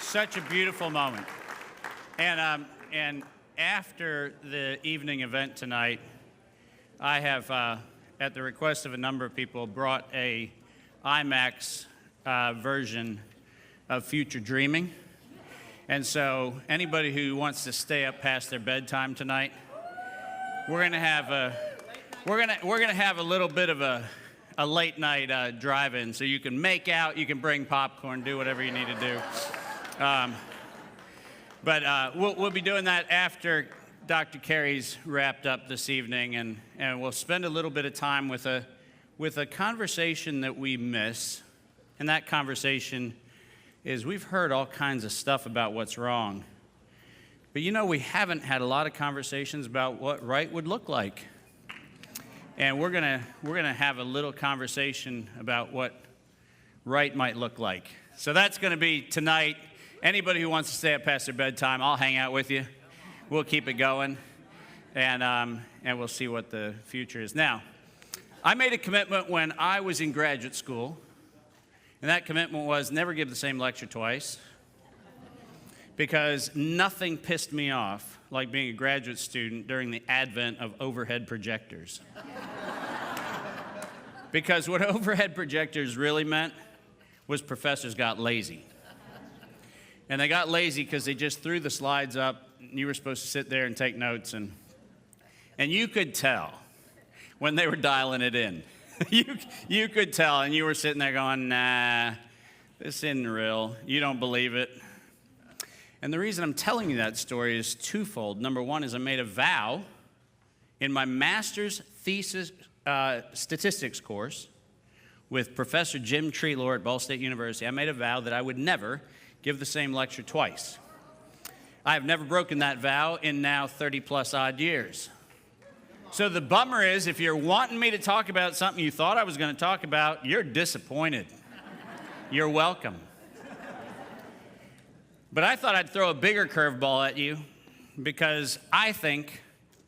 Such a beautiful moment. And after the evening event tonight, I have, at the request of a number of people, brought a IMAX version of Future Dreaming. And so anybody who wants to stay up past their bedtime tonight, we're gonna have a little bit of a late night drive-in, so you can make out, you can bring popcorn, do whatever you need to do. But we'll be doing that after Dr. Carey's wrapped up this evening, and we'll spend a little bit of time with a conversation that we miss. And that conversation is, we've heard all kinds of stuff about what's wrong, but you know, we haven't had a lot of conversations about what right would look like. And we're gonna have a little conversation about what right might look like. So that's gonna be tonight. Anybody who wants to stay up past their bedtime, I'll hang out with you. We'll keep it going, and we'll see what the future is. Now, I made a commitment when I was in graduate school, and that commitment was never give the same lecture twice, because nothing pissed me off like being a graduate student during the advent of overhead projectors. Because what overhead projectors really meant was professors got lazy. And they got lazy because they just threw the slides up, and you were supposed to sit there and take notes, and you could tell when they were dialing it in. you could tell, and you were sitting there going, nah, this isn't real. You don't believe it. And the reason I'm telling you that story is twofold. Number one is I made a vow in my master's thesis statistics course with Professor Jim Treelor at Ball State University. I made a vow that I would never give the same lecture twice. I have never broken that vow in now 30+ odd years. So the bummer is, if you're wanting me to talk about something you thought I was going to talk about, you're disappointed. You're welcome. But I thought I'd throw a bigger curveball at you, because I think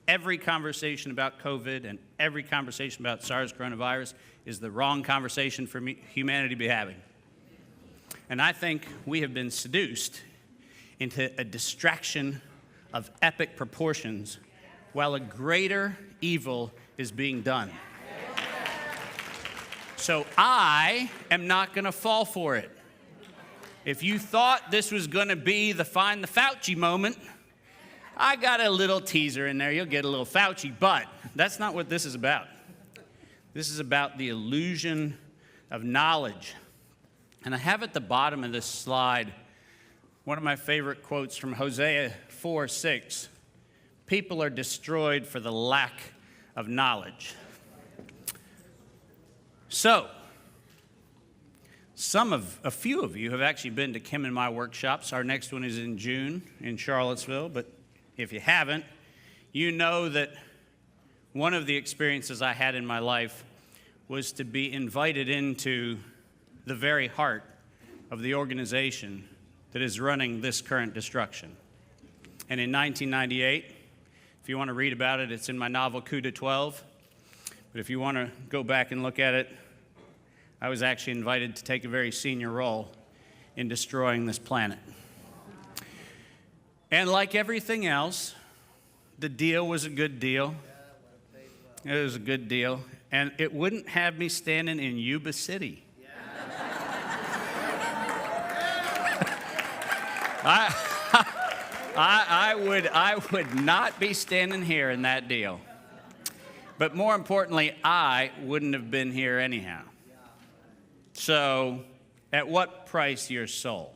every conversation about COVID and every conversation about SARS coronavirus is the wrong conversation for humanity to be having. And I think we have been seduced into a distraction of epic proportions while a greater evil is being done. So I am not going to fall for it. If you thought this was going to be the Find the Fauci moment, I got a little teaser in there. You'll get a little Fauci, but that's not what this is about. This is about the illusion of knowledge. And I have at the bottom of this slide one of my favorite quotes from Hosea 4:6. People are destroyed for the lack of knowledge. So, a few of you have actually been to Kim and my workshops. Our next one is in June in Charlottesville, but if you haven't, you know that one of the experiences I had in my life was to be invited into the very heart of the organization that is running this current destruction. And in 1998, if you want to read about it, it's in my novel Coup de 12. But if you want to go back and look at it, I was actually invited to take a very senior role in destroying this planet. And like everything else, the deal was a good deal. It was a good deal. And it wouldn't have me standing in Yuba City. I would not be standing here in that deal. But more importantly, I wouldn't have been here anyhow. So, at what price your soul?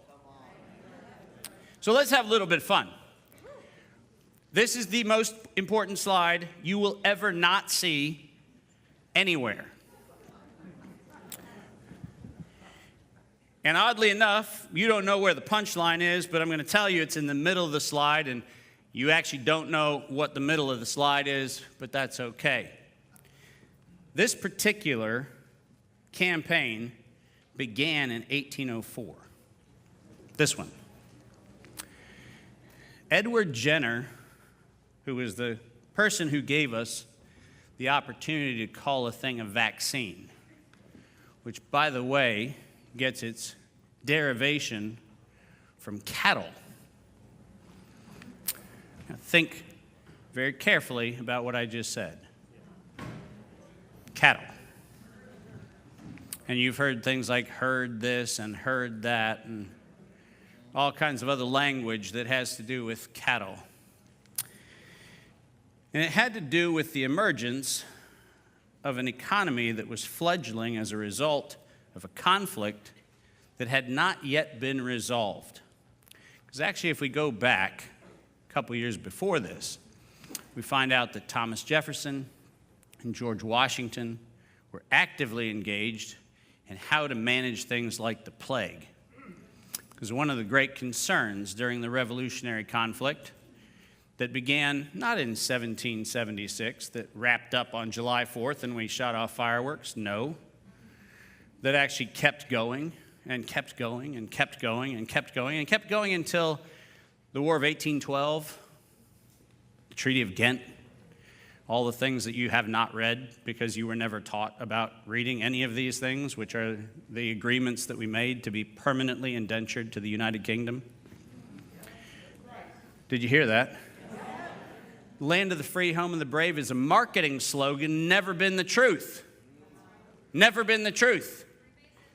So let's have a little bit of fun. This is the most important slide you will ever not see anywhere. And oddly enough, you don't know where the punchline is, but I'm going to tell you it's in the middle of the slide, and you actually don't know what the middle of the slide is, but that's okay. This particular campaign began in 1804. This one. Edward Jenner who was the person who gave us the opportunity to call a thing a vaccine, which, by the way, gets its derivation from cattle. Now, think very carefully about what I just said. Cattle. And you've heard things like heard this and heard that and all kinds of other language that has to do with cattle. And it had to do with the emergence of an economy that was fledgling as a result of a conflict that had not yet been resolved. Because actually, if we go back a couple years before this, we find out that Thomas Jefferson and George Washington were actively engaged in how to manage things like the plague. Because one of the great concerns during the Revolutionary conflict that began not in 1776, that wrapped up on July 4th and we shot off fireworks, no, that actually kept going and kept going and kept going and kept going and kept going until the War of 1812, the Treaty of Ghent, all the things that you have not read because you were never taught about reading any of these things, which are the agreements that we made to be permanently indentured to the United Kingdom. Did you hear that? Land of the free, home of the brave is a marketing slogan, never been the truth. Never been the truth.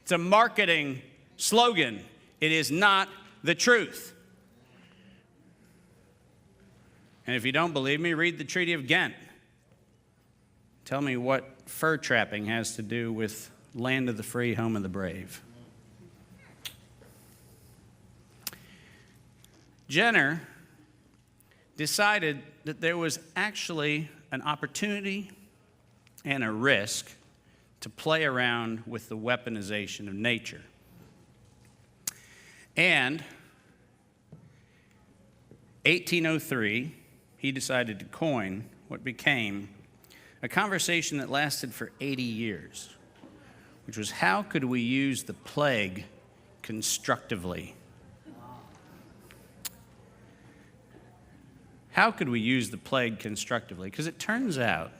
It's a marketing slogan. It is not the truth. And if you don't believe me, read the Treaty of Ghent. Tell me what fur trapping has to do with land of the free, home of the brave. Jenner decided that there was actually an opportunity and a risk to play around with the weaponization of nature. And 1803, he decided to coin what became a conversation that lasted for 80 years, which was how could we use the plague constructively? How could we use the plague constructively? Because it turns out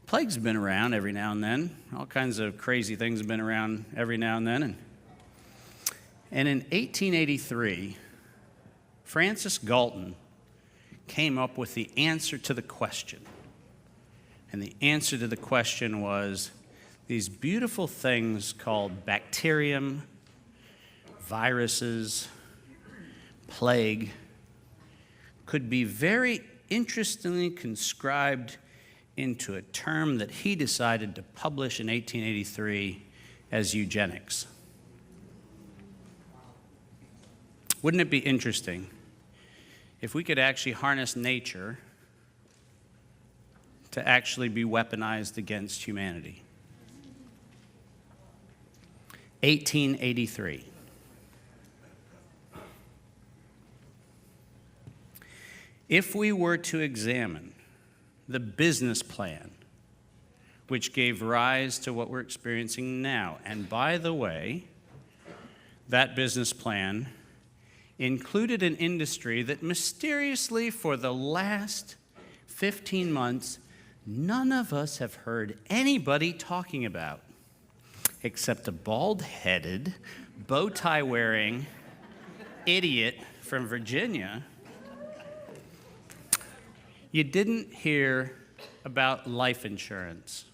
plagues have been around every now and then. All kinds of crazy things have been around every now and then. And in 1883, Francis Galton came up with the answer to the question. And the answer to the question was these beautiful things called bacterium, viruses, plague, could be very interestingly conscribed into a term that he decided to publish in 1883 as eugenics. Wouldn't it be interesting if we could actually harness nature to actually be weaponized against humanity? 1883. If we were to examine the business plan which gave rise to what we're experiencing now, and by the way, that business plan included an industry that mysteriously for the last 15 months, none of us have heard anybody talking about, except a bald-headed, bow-tie-wearing idiot from Virginia. You didn't hear about life insurance.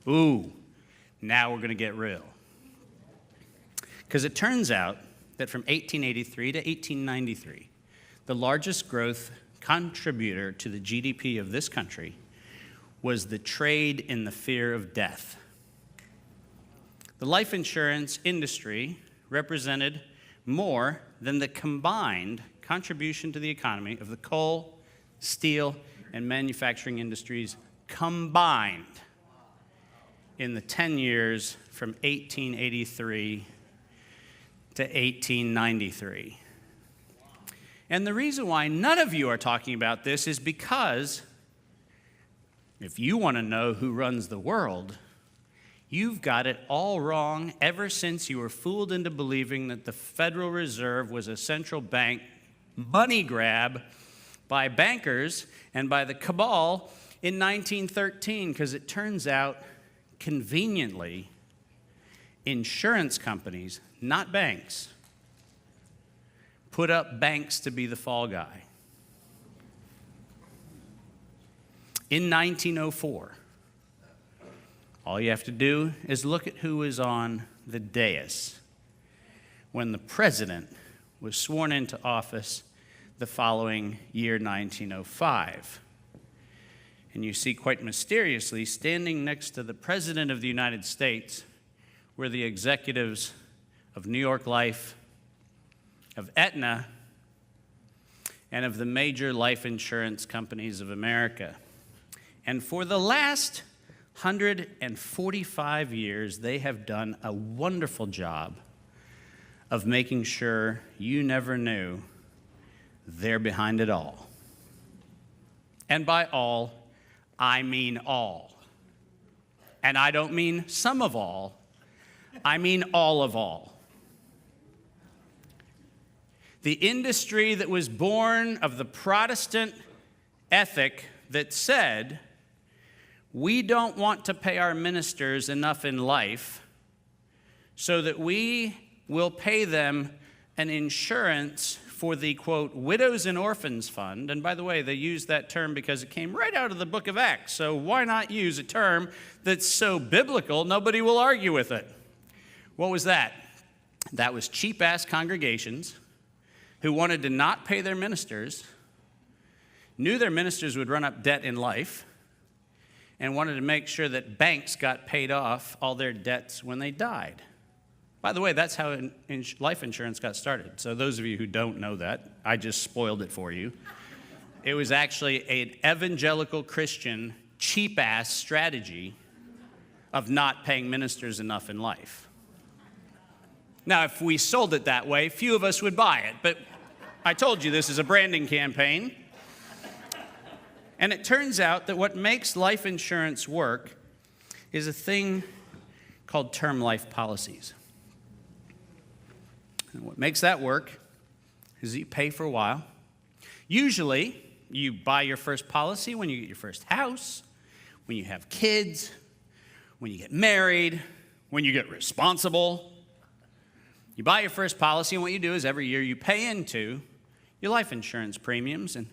Ooh, now we're going to get real. Because it turns out that from 1883 to 1893, the largest growth contributor to the GDP of this country was the trade in the fear of death. The life insurance industry represented more than the combined contribution to the economy of the coal, steel, and manufacturing industries combined in the 10 years from 1883 to 1893. And the reason why none of you are talking about this is because if you want to know who runs the world, you've got it all wrong ever since you were fooled into believing that the Federal Reserve was a central bank money grab by bankers and by the cabal in 1913, because it turns out, conveniently, insurance companies, not banks, put up banks to be the fall guy. In 1904, all you have to do is look at who was on the dais when the president was sworn into office the following year, 1905. And you see, quite mysteriously, standing next to the President of the United States were the executives of New York Life, of Aetna, and of the major life insurance companies of America. And for the last 145 years, they have done a wonderful job of making sure you never knew they're behind it all. And by all, I mean all. And I don't mean some of all, I mean all of all. The industry that was born of the Protestant ethic that said, we don't want to pay our ministers enough in life, so that we will pay them an insurance for the, quote, Widows and Orphans Fund. And by the way, they used that term because it came right out of the book of Acts. So why not use a term that's so biblical, nobody will argue with it? What was that? That was cheap-ass congregations who wanted to not pay their ministers, knew their ministers would run up debt in life, and wanted to make sure that banks got paid off all their debts when they died. By the way, that's how life insurance got started. So those of you who don't know that, I just spoiled it for you. It was actually an evangelical Christian cheap-ass strategy of not paying ministers enough in life. Now, if we sold it that way, few of us would buy it. But I told you this is a branding campaign. And it turns out that what makes life insurance work is a thing called term life policies. And what makes that work is that you pay for a while. Usually, you buy your first policy when you get your first house, when you have kids, when you get married, when you get responsible. You buy your first policy, and what you do is every year you pay into your life insurance premiums, and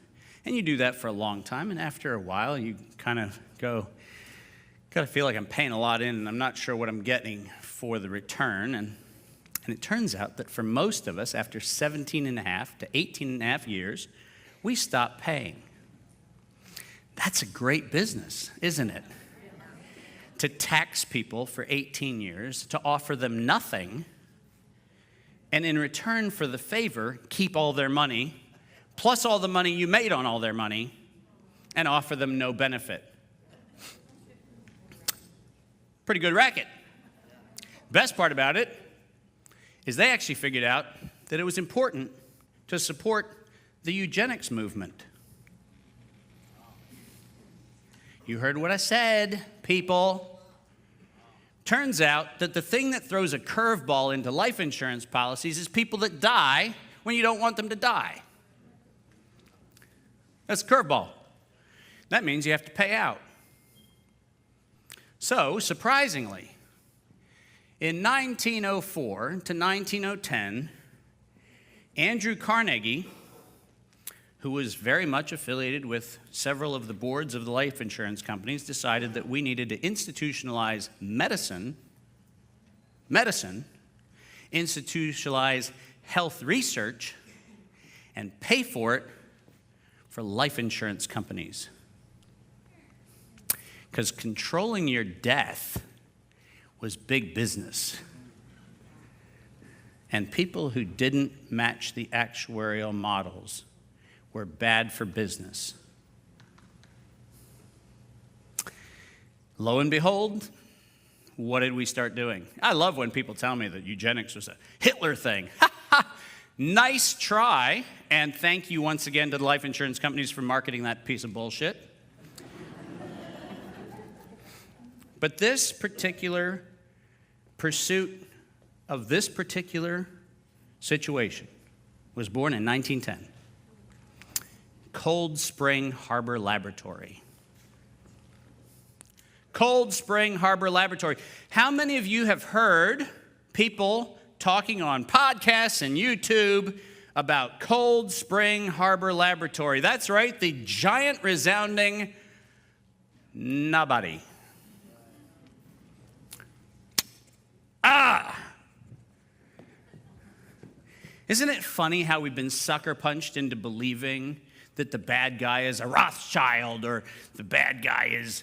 you do that for a long time, and after a while, you kind of feel like I'm paying a lot in, and I'm not sure what I'm getting for the return, and it turns out that for most of us, after 17 and a half to 18 and a half years, we stop paying. That's a great business, isn't it? To tax people for 18 years, to offer them nothing, and in return for the favor, keep all their money, plus all the money you made on all their money, and offer them no benefit. Pretty good racket. Best part about it is they actually figured out that it was important to support the eugenics movement. You heard what I said, people. Turns out that the thing that throws a curveball into life insurance policies is people that die when you don't want them to die. That's a curveball. That means you have to pay out. So, surprisingly, in 1904 to 1910, Andrew Carnegie, who was very much affiliated with several of the boards of the life insurance companies, decided that we needed to institutionalize medicine, institutionalize health research, and pay for it for life insurance companies. Because controlling your death was big business. And people who didn't match the actuarial models were bad for business. Lo and behold, what did we start doing? I love when people tell me that eugenics was a Hitler thing. Nice try, and thank you once again to the life insurance companies for marketing that piece of bullshit. But this particular pursuit of this particular situation was born in 1910. Cold Spring Harbor Laboratory. Cold Spring Harbor Laboratory. How many of you have heard people talking on podcasts and YouTube about Cold Spring Harbor Laboratory? That's right, the giant resounding nobody. Isn't it funny how we've been sucker punched into believing that the bad guy is a Rothschild, or the bad guy is,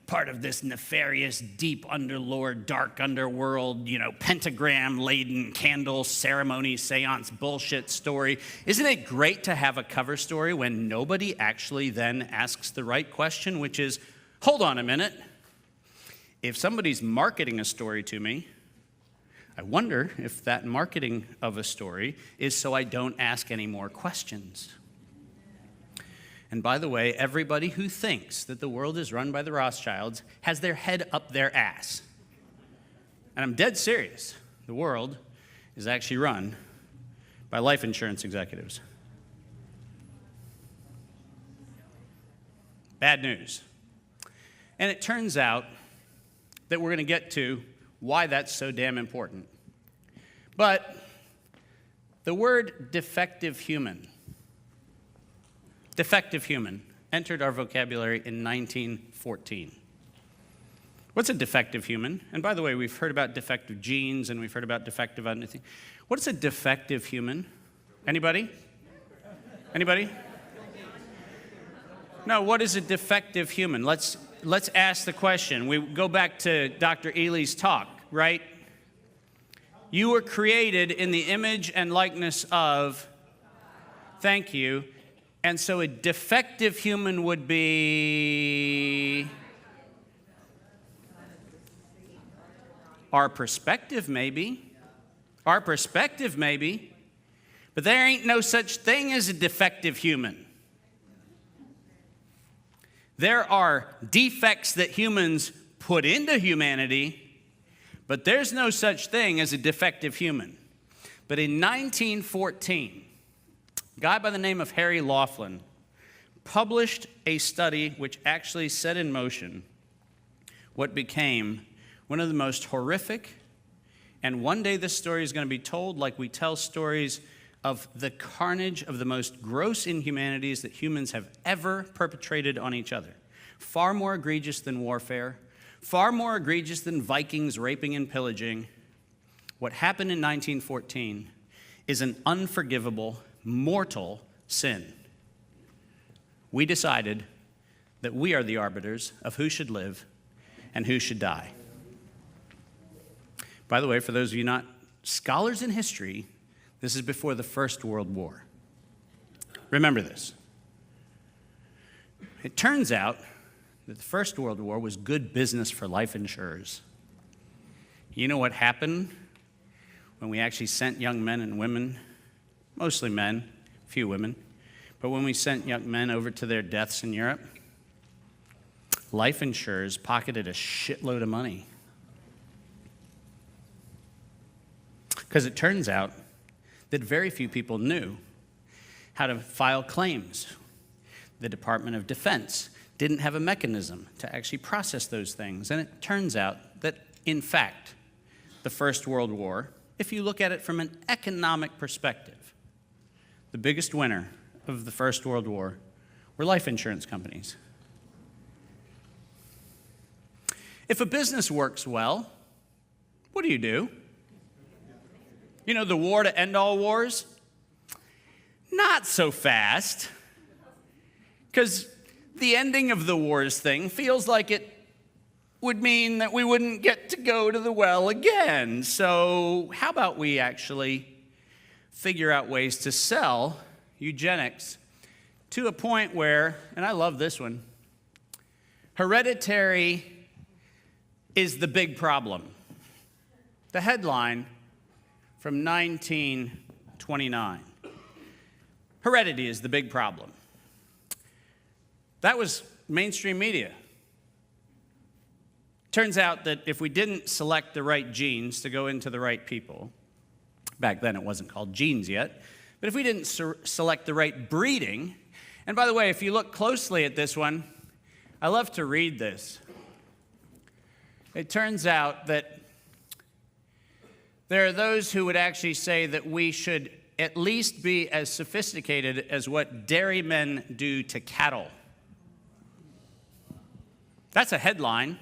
part of this nefarious, deep underlord, dark underworld, pentagram-laden candle ceremony, seance bullshit story? Isn't it great to have a cover story when nobody actually then asks the right question, which is, hold on a minute. If somebody's marketing a story to me, I wonder if that marketing of a story is so I don't ask any more questions. And by the way, everybody who thinks that the world is run by the Rothschilds has their head up their ass. And I'm dead serious. The world is actually run by life insurance executives. Bad news. And it turns out that we're going to get to why that's so damn important. But the word defective human entered our vocabulary in 1914. What's a defective human? And by the way, we've heard about defective genes and we've heard about defective anything. What is a defective human? Anybody? Anybody? No, what is a defective human? Let's ask the question. We go back to Dr. Ely's talk, right? You were created in the image and likeness of, thank you. And so a defective human would be our perspective, maybe. Our perspective, maybe. But there ain't no such thing as a defective human. There are defects that humans put into humanity, but there's no such thing as a defective human. But in 1914, a guy by the name of Harry Laughlin published a study which actually set in motion what became one of the most horrific, and one day this story is going to be told like we tell stories of the carnage of the most gross inhumanities that humans have ever perpetrated on each other. Far more egregious than warfare, far more egregious than Vikings raping and pillaging. What happened in 1914 is an unforgivable, mortal sin. We decided that we are the arbiters of who should live and who should die. By the way, for those of you not scholars in history, this is before the First World War. Remember this. It turns out that the First World War was good business for life insurers. You know what happened when we actually sent young men and women, mostly men, few women, but when we sent young men over to their deaths in Europe? Life insurers pocketed a shitload of money. Because it turns out that very few people knew how to file claims. The Department of Defense didn't have a mechanism to actually process those things. And it turns out that, in fact, the First World War, if you look at it from an economic perspective, the biggest winner of the First World War were life insurance companies. If a business works well, what do? You know, the war to end all wars? Not so fast. Because the ending of the wars thing feels like it would mean that we wouldn't get to go to the well again. So how about we actually figure out ways to sell eugenics to a point where, and I love this one, hereditary is the big problem. The headline from 1929. Heredity is the big problem. That was mainstream media. Turns out that if we didn't select the right genes to go into the right people, back then it wasn't called genes yet, but if we didn't select the right breeding And by the way, if you look closely at this one, I love to read this. It turns out that there are those who would actually say that we should at least be as sophisticated as what dairymen do to cattle. That's a headline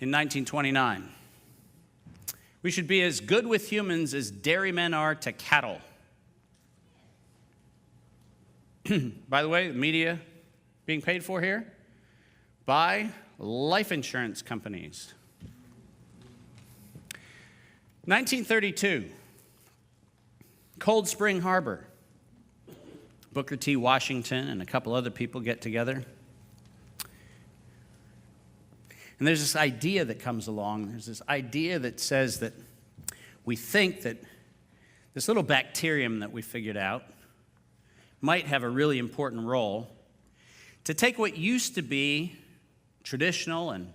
in 1929. We should be as good with humans as dairymen are to cattle. By the way, the media being paid for here by life insurance companies. 1932, Cold Spring Harbor. Booker T. Washington and a couple other people get together. And there's this idea that comes along. There's this idea that says that we think that this little bacterium that we figured out might have a really important role to take what used to be traditional and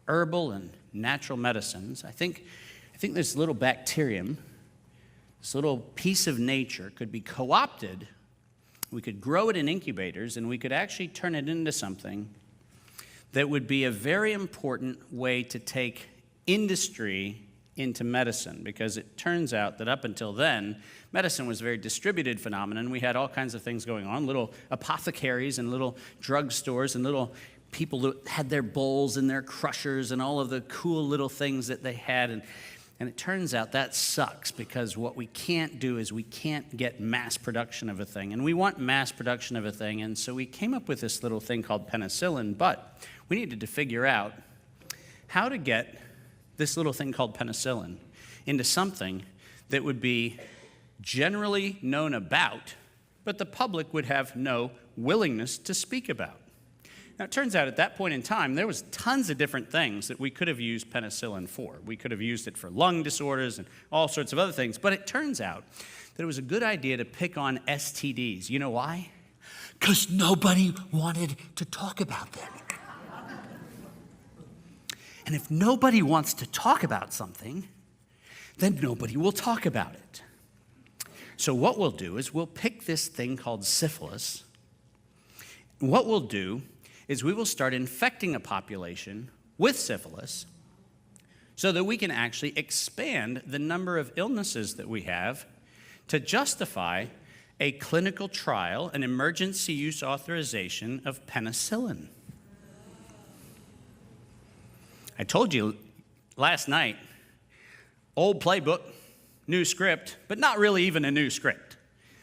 herbal and natural medicines. I think this little bacterium, this little piece of nature could be co-opted. We could grow it in incubators, and we could actually turn it into something that would be a very important way to take industry into medicine, because it turns out that up until then, medicine was a very distributed phenomenon. We had all kinds of things going on, little apothecaries and little drugstores and little people that had their bowls and their crushers and all of the cool little things that they had. And it turns out that sucks, because what we can't do is we can't get mass production of a thing. And we want mass production of a thing, and so we came up with this little thing called penicillin, but we needed to figure out how to get this little thing called penicillin into something that would be generally known about, but the public would have no willingness to speak about. Now, it turns out at that point in time, there was tons of different things that we could have used penicillin for. We could have used it for lung disorders and all sorts of other things, but it turns out that it was a good idea to pick on STDs. You know why? Because nobody wanted to talk about them. And if nobody wants to talk about something, then nobody will talk about it. So what we'll do is we'll pick this thing called syphilis. And what we'll do is we will start infecting a population with syphilis so that we can actually expand the number of illnesses that we have to justify a clinical trial, an emergency use authorization of penicillin. I told you last night, old playbook, new script, but not really even a new script.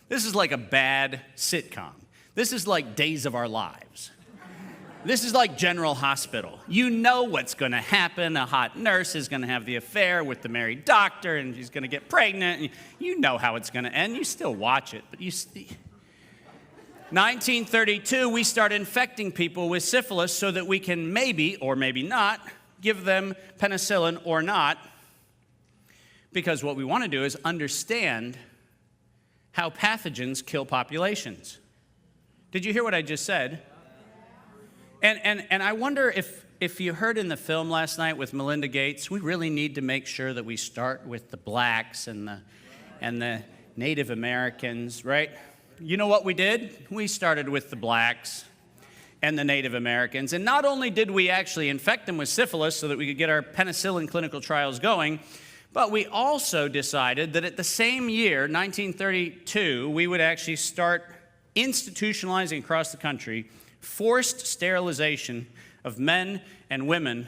This is like a bad sitcom. This is like Days of Our Lives. This is like General Hospital. You know what's going to happen. A hot nurse is going to have the affair with the married doctor, and she's going to get pregnant. You know how it's going to end. You still watch it, but you see. 1932, we start infecting people with syphilis so that we can maybe, or maybe not, give them penicillin or not, because what we want to do is understand how pathogens kill populations. Did you hear what I just said? And I wonder if you heard in the film last night with Melinda Gates, we really need to make sure that we start with the blacks and the Native Americans, right? You know what we did? We started with the blacks and the Native Americans. And not only did we actually infect them with syphilis so that we could get our penicillin clinical trials going, but we also decided that at the same year, 1932, we would actually start institutionalizing across the country forced sterilization of men and women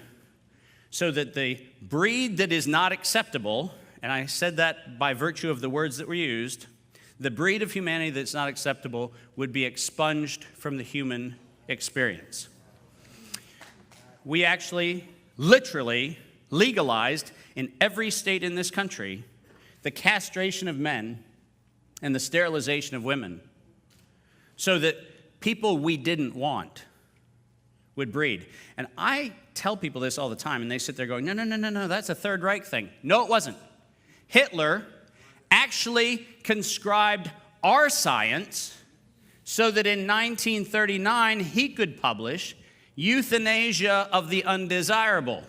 so that the breed that is not acceptable, and I said that by virtue of the words that were used, the breed of humanity that's not acceptable would be expunged from the human experience. We actually, literally, legalized in every state in this country the castration of men and the sterilization of women so that people we didn't want would breed. And I tell people this all the time, and they sit there going, no, that's a Third Reich thing. No, it wasn't. Hitler actually conscribed our science so that in 1939 he could publish Euthanasia of the Undesirable.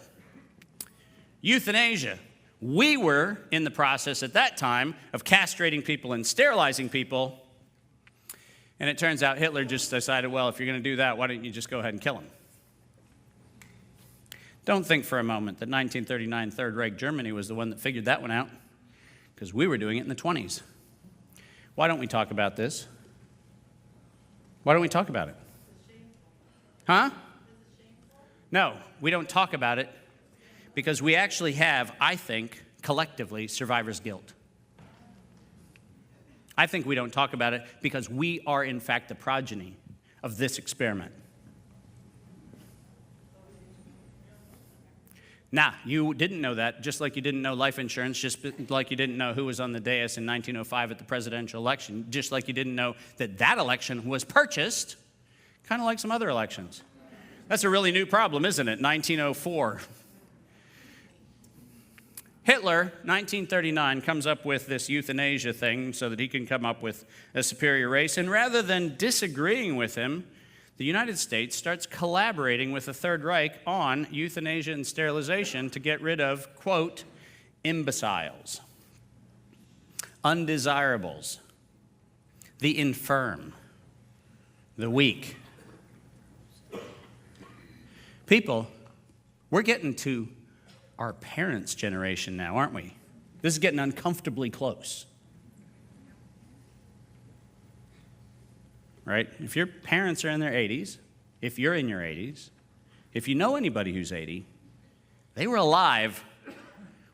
Euthanasia. We were in the process at that time of castrating people and sterilizing people And it turns out Hitler just decided, well, if you're going to do that, why don't you just go ahead and kill him? Don't think for a moment that 1939 Third Reich Germany was the one that figured that one out, because we were doing it in the 20s. Why don't we talk about this? Why don't we talk about it? Huh? No, we don't talk about it because we actually have, I think, collectively, survivor's guilt. I think we don't talk about it because we are, in fact, the progeny of this experiment. Nah, you didn't know that, just like you didn't know life insurance, just like you didn't know who was on the dais in 1905 at the presidential election, just like you didn't know that that election was purchased, kind of like some other elections. That's a really new problem, isn't it? 1904. Hitler, 1939, comes up with this euthanasia thing so that he can come up with a superior race, and rather than disagreeing with him, the United States starts collaborating with the Third Reich on euthanasia and sterilization to get rid of, quote, imbeciles, undesirables, the infirm, the weak. People, we're getting to our parents' generation now, aren't we? This is getting uncomfortably close. Right? If your parents are in their 80s, if you're in your 80s, if you know anybody who's 80, they were alive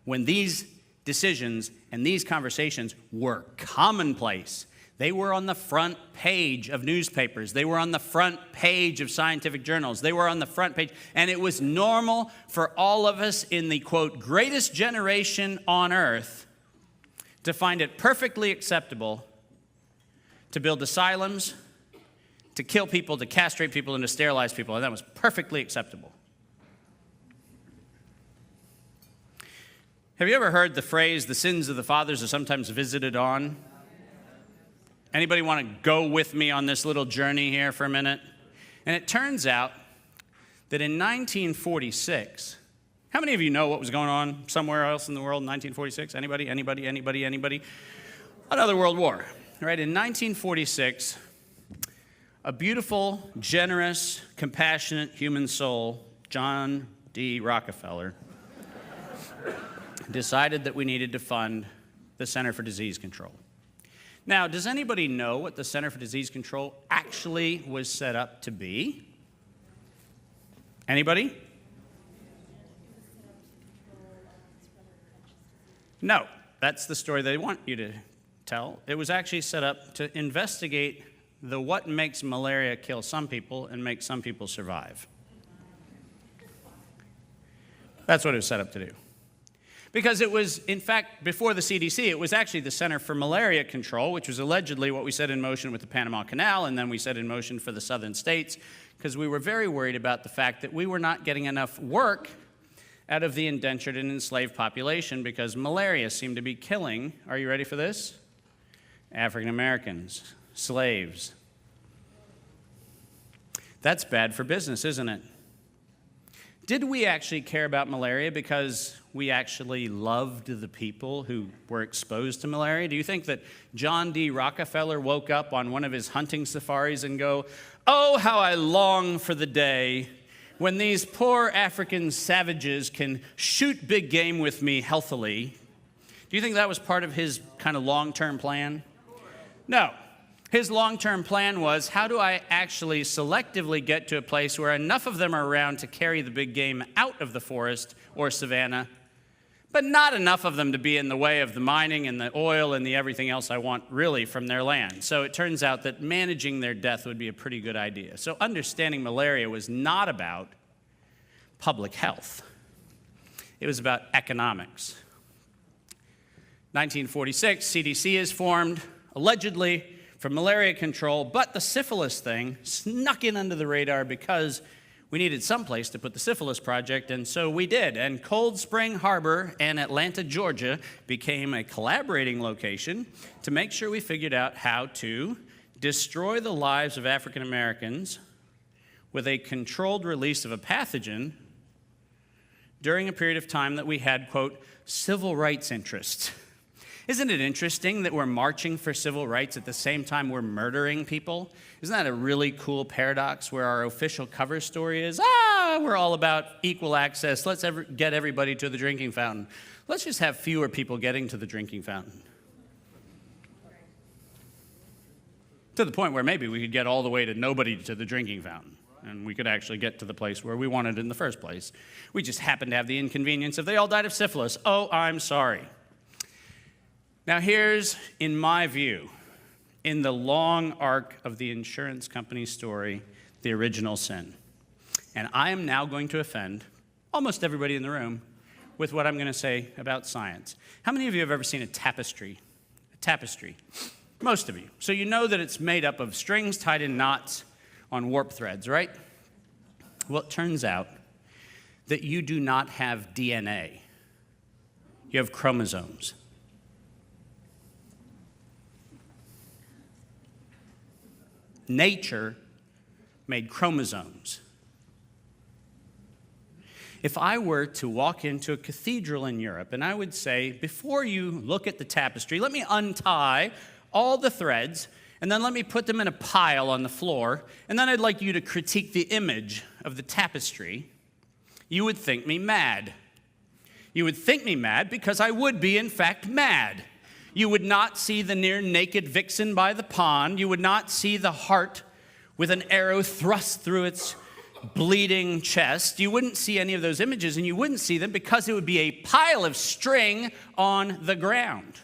when these decisions and these conversations were commonplace. They were on the front page of newspapers. They were on the front page of scientific journals. They were on the front page. And it was normal for all of us in the, quote, greatest generation on earth to find it perfectly acceptable to build asylums, to kill people, to castrate people, and to sterilize people. And that was perfectly acceptable. Have you ever heard the phrase, the sins of the fathers are sometimes visited on? Anybody want to go with me on this little journey here for a minute? And it turns out that in 1946, how many of you know what was going on somewhere else in the world in 1946? Anybody? Another world war. Right? In 1946, a beautiful, generous, compassionate human soul, John D. Rockefeller, decided that we needed to fund the Center for Disease Control. Now, does anybody know what the Center for Disease Control actually was set up to be? Anybody? No, that's the story they want you to tell. It was actually set up to investigate the what makes malaria kill some people and make some people survive. That's what it was set up to do. Because it was, in fact, before the CDC, it was actually the Center for Malaria Control, which was allegedly what we set in motion with the Panama Canal, and then we set in motion for the southern states, because we were very worried about the fact that we were not getting enough work out of the indentured and enslaved population because malaria seemed to be killing, are you ready for this? African Americans, slaves. That's bad for business, isn't it? Did we actually care about malaria because we actually loved the people who were exposed to malaria? Do you think that John D. Rockefeller woke up on one of his hunting safaris and go, "Oh, how I long for the day when these poor African savages can shoot big game with me healthily"? Do you think that was part of his kind of long-term plan? No. His long-term plan was, how do I actually selectively get to a place where enough of them are around to carry the big game out of the forest or savanna, but not enough of them to be in the way of the mining and the oil and the everything else I want really from their land. So it turns out that managing their death would be a pretty good idea. So understanding malaria was not about public health. It was about economics. 1946, CDC is formed, allegedly for malaria control, but the syphilis thing snuck in under the radar because we needed someplace to put the syphilis project, and so we did. And Cold Spring Harbor and Atlanta, Georgia became a collaborating location to make sure we figured out how to destroy the lives of African Americans with a controlled release of a pathogen during a period of time that we had, quote, civil rights interests. Isn't it interesting that we're marching for civil rights at the same time we're murdering people? Isn't that a really cool paradox where our official cover story is, we're all about equal access. Let's get everybody to the drinking fountain. Let's just have fewer people getting to the drinking fountain. To the point where maybe we could get all the way to nobody to the drinking fountain. And we could actually get to the place where we wanted in the first place. We just happen to have the inconvenience of they all died of syphilis. Oh, I'm sorry. Now here's, in my view, in the long arc of the insurance company story, the original sin. And I am now going to offend almost everybody in the room with what I'm going to say about science. How many of you have ever seen a tapestry? A tapestry. Most of you. So you know that it's made up of strings tied in knots on warp threads, right? Well, it turns out that you do not have DNA. You have chromosomes. Nature made chromosomes. If I were to walk into a cathedral in Europe and I would say, before you look at the tapestry, let me untie all the threads and then let me put them in a pile on the floor, and then I'd like you to critique the image of the tapestry, you would think me mad. You would think me mad because I would be, in fact, mad. You would not see the near-naked vixen by the pond. You would not see the heart with an arrow thrust through its bleeding chest. You wouldn't see any of those images, and you wouldn't see them because it would be a pile of string on the ground.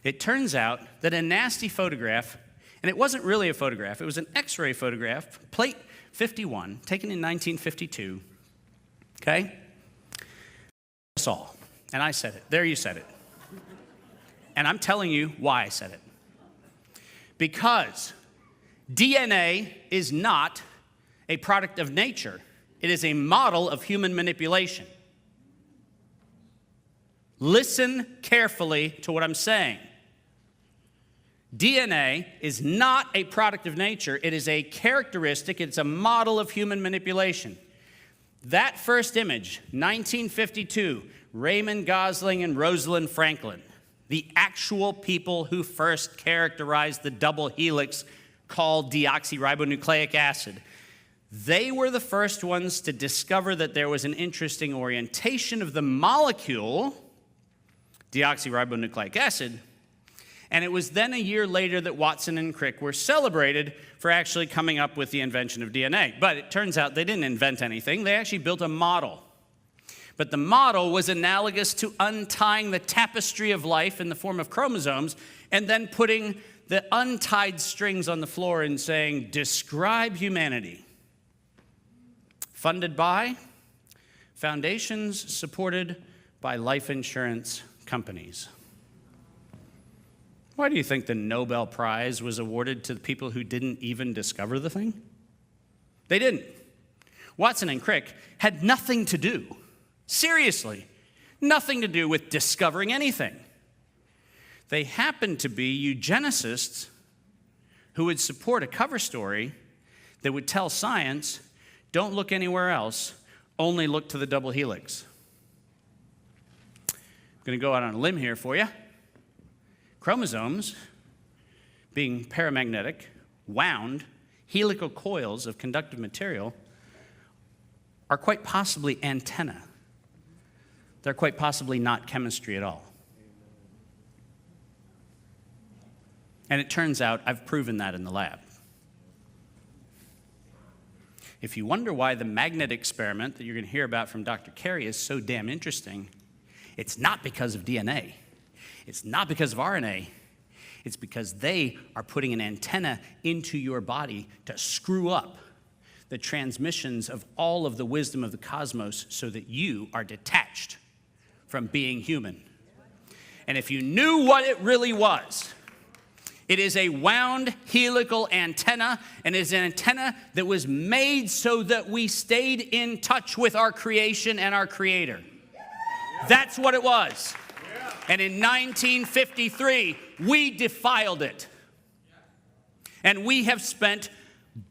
It turns out that a nasty photograph, and it wasn't really a photograph, it was an X-ray photograph, plate 51, taken in 1952, okay? Us all. And I said it. There you said it. And I'm telling you why I said it. Because DNA is not a product of nature. It is a model of human manipulation. Listen carefully to what I'm saying. DNA is not a product of nature. It is a characteristic. It's a model of human manipulation. That first image, 1952, Raymond Gosling and Rosalind Franklin, the actual people who first characterized the double helix called deoxyribonucleic acid. They were the first ones to discover that there was an interesting orientation of the molecule, deoxyribonucleic acid, and it was then a year later that Watson and Crick were celebrated for actually coming up with the invention of DNA. But it turns out they didn't invent anything. They actually built a model. But the model was analogous to untying the tapestry of life in the form of chromosomes and then putting the untied strings on the floor and saying, describe humanity. Funded by foundations supported by life insurance companies. Why do you think the Nobel Prize was awarded to the people who didn't even discover the thing? They didn't. Watson and Crick had nothing to do, seriously, nothing to do with discovering anything. They happened to be eugenicists who would support a cover story that would tell science, don't look anywhere else, only look to the double helix. I'm going to go out on a limb here for you. Chromosomes, being paramagnetic, wound, helical coils of conductive material, are quite possibly antennae. They're quite possibly not chemistry at all. And it turns out I've proven that in the lab. If you wonder why the magnet experiment that you're going to hear about from Dr. Carey is so damn interesting, it's not because of DNA. It's not because of RNA. It's because they are putting an antenna into your body to screw up the transmissions of all of the wisdom of the cosmos so that you are detached from being human. And if you knew what it really was, it is a wound helical antenna, and it is an antenna that was made so that we stayed in touch with our creation and our creator. That's what it was. And in 1953, we defiled it. And we have spent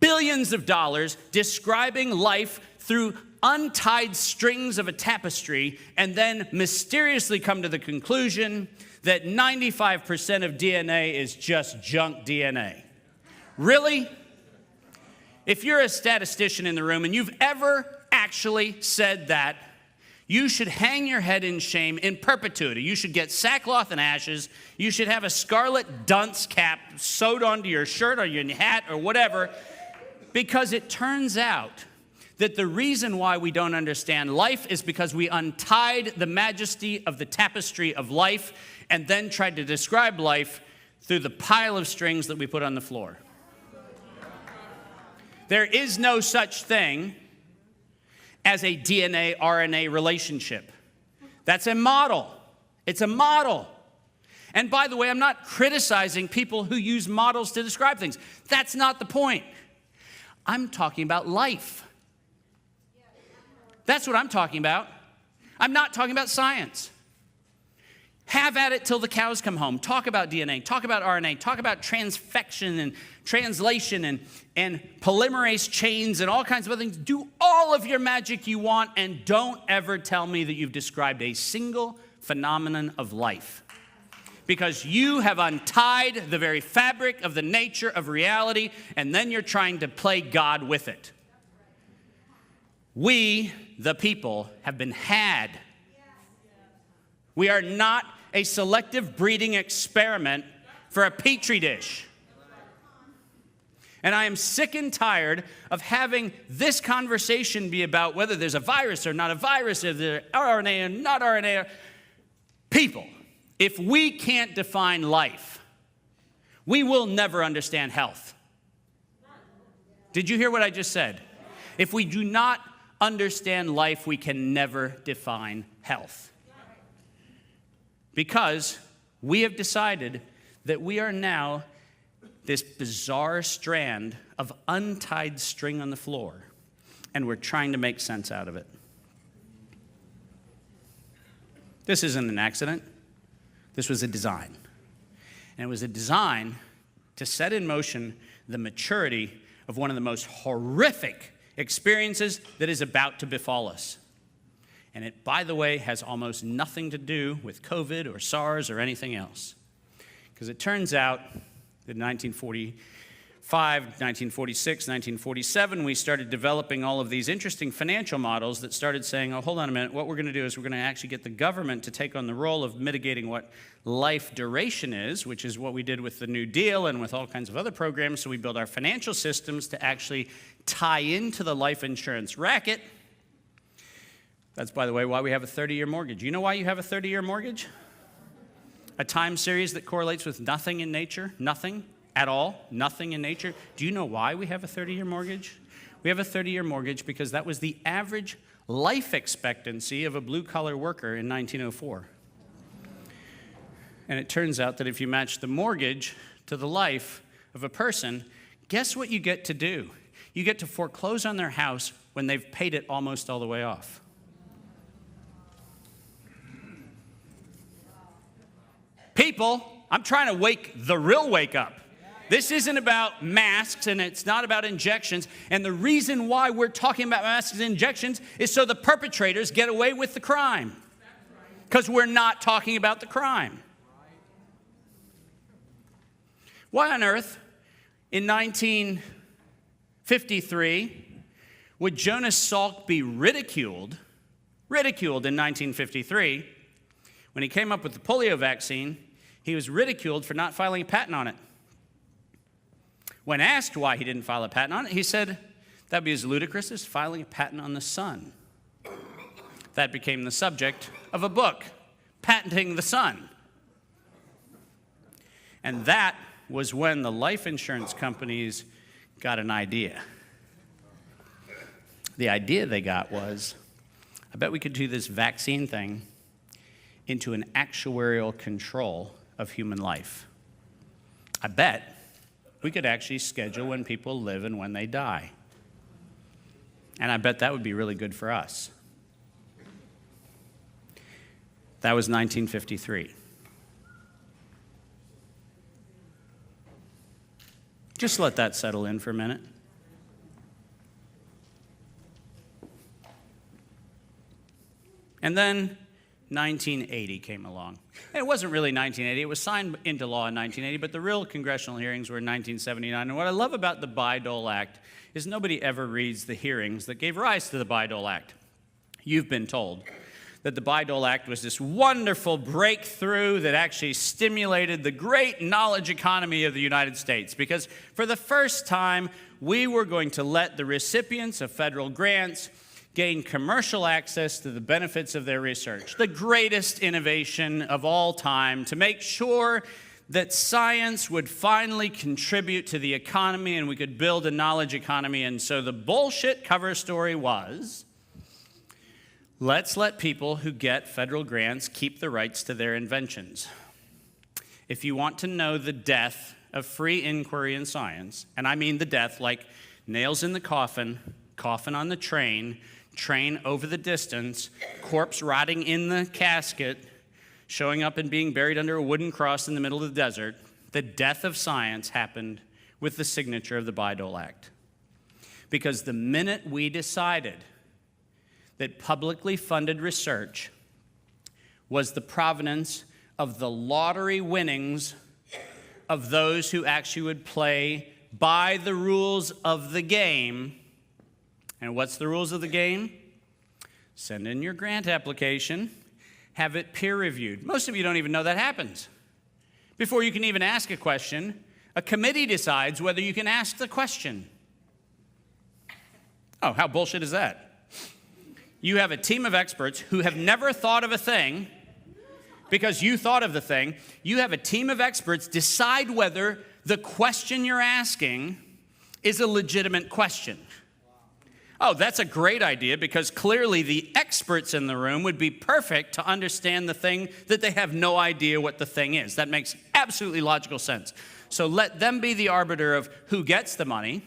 billions of dollars describing life through untied strings of a tapestry and then mysteriously come to the conclusion that 95% of DNA is just junk DNA. Really? If you're a statistician in the room and you've ever actually said that, you should hang your head in shame in perpetuity. You should get sackcloth and ashes. You should have a scarlet dunce cap sewed onto your shirt or your hat or whatever, because it turns out that the reason why we don't understand life is because we untied the majesty of the tapestry of life and then tried to describe life through the pile of strings that we put on the floor. There is no such thing as a DNA-RNA relationship. That's a model. It's a model. And by the way, I'm not criticizing people who use models to describe things. That's not the point. I'm talking about life. That's what I'm talking about. I'm not talking about science. Have at it till the cows come home. Talk about DNA, talk about RNA, talk about transfection and translation and polymerase chains and all kinds of other things. Do all of your magic you want, and don't ever tell me that you've described a single phenomenon of life. Because you have untied the very fabric of the nature of reality, and then you're trying to play God with it. We, the people, have been had. We are not a selective breeding experiment for a petri dish. And I am sick and tired of having this conversation be about whether there's a virus or not a virus, if there's RNA or not RNA. People, if we can't define life, we will never understand health. Did you hear what I just said? If we do not understand life, we can never define health. Because we have decided that we are now this bizarre strand of untied string on the floor, and we're trying to make sense out of it. This isn't an accident. This was a design. And it was a design to set in motion the maturity of one of the most horrific experiences that is about to befall us. And it, by the way, has almost nothing to do with COVID or SARS or anything else. Because it turns out that in 1945, 1946, 1947, we started developing all of these interesting financial models that started saying, oh, hold on a minute, what we're going to do is we're going to actually get the government to take on the role of mitigating what life duration is, which is what we did with the New Deal and with all kinds of other programs. So we built our financial systems to actually tie into the life insurance racket. That's, by the way, why we have a 30-year mortgage. You know why you have a 30-year mortgage? A time series that correlates with nothing in nature, nothing at all, nothing in nature. Do you know why we have a 30-year mortgage? We have a 30-year mortgage because that was the average life expectancy of a blue-collar worker in 1904. And it turns out that if you match the mortgage to the life of a person, guess what you get to do? You get to foreclose on their house when they've paid it almost all the way off. People, I'm trying to wake the real wake up. This isn't about masks, and it's not about injections. And the reason why we're talking about masks and injections is so the perpetrators get away with the crime. Because we're not talking about the crime. Why on earth, in 1953, would Jonas Salk be ridiculed in 1953? When he came up with the polio vaccine, he was ridiculed for not filing a patent on it. When asked why he didn't file a patent on it, he said, that'd be as ludicrous as filing a patent on the sun. That became the subject of a book, Patenting the Sun. And that was when the life insurance companies got an idea. The idea they got was, I bet we could do this vaccine thing into an actuarial control of human life. I bet we could actually schedule when people live and when they die. And I bet that would be really good for us. That was 1953. Just let that settle in for a minute. And then 1980 came along. And it wasn't really 1980. It was signed into law in 1980, but the real congressional hearings were in 1979. And what I love about the Bayh-Dole Act is nobody ever reads the hearings that gave rise to the Bayh-Dole Act. You've been told that the Bayh-Dole Act was this wonderful breakthrough that actually stimulated the great knowledge economy of the United States, because for the first time, we were going to let the recipients of federal grants gain commercial access to the benefits of their research, the greatest innovation of all time, to make sure that science would finally contribute to the economy and we could build a knowledge economy. And so the bullshit cover story was, let's let people who get federal grants keep the rights to their inventions. If you want to know the death of free inquiry in science, and I mean the death like nails in the coffin, coffin on the train, train over the distance, corpse rotting in the casket, showing up and being buried under a wooden cross in the middle of the desert, the death of science happened with the signature of the Bayh-Dole Act. Because the minute we decided that publicly funded research was the provenance of the lottery winnings of those who actually would play by the rules of the game. And what's the rules of the game? Send in your grant application, have it peer reviewed. Most of you don't even know that happens. Before you can even ask a question, a committee decides whether you can ask the question. Oh, how bullshit is that? You have a team of experts who have never thought of a thing because you thought of the thing. You have a team of experts decide whether the question you're asking is a legitimate question. Oh, that's a great idea, because clearly the experts in the room would be perfect to understand the thing that they have no idea what the thing is. That makes absolutely logical sense. So let them be the arbiter of who gets the money.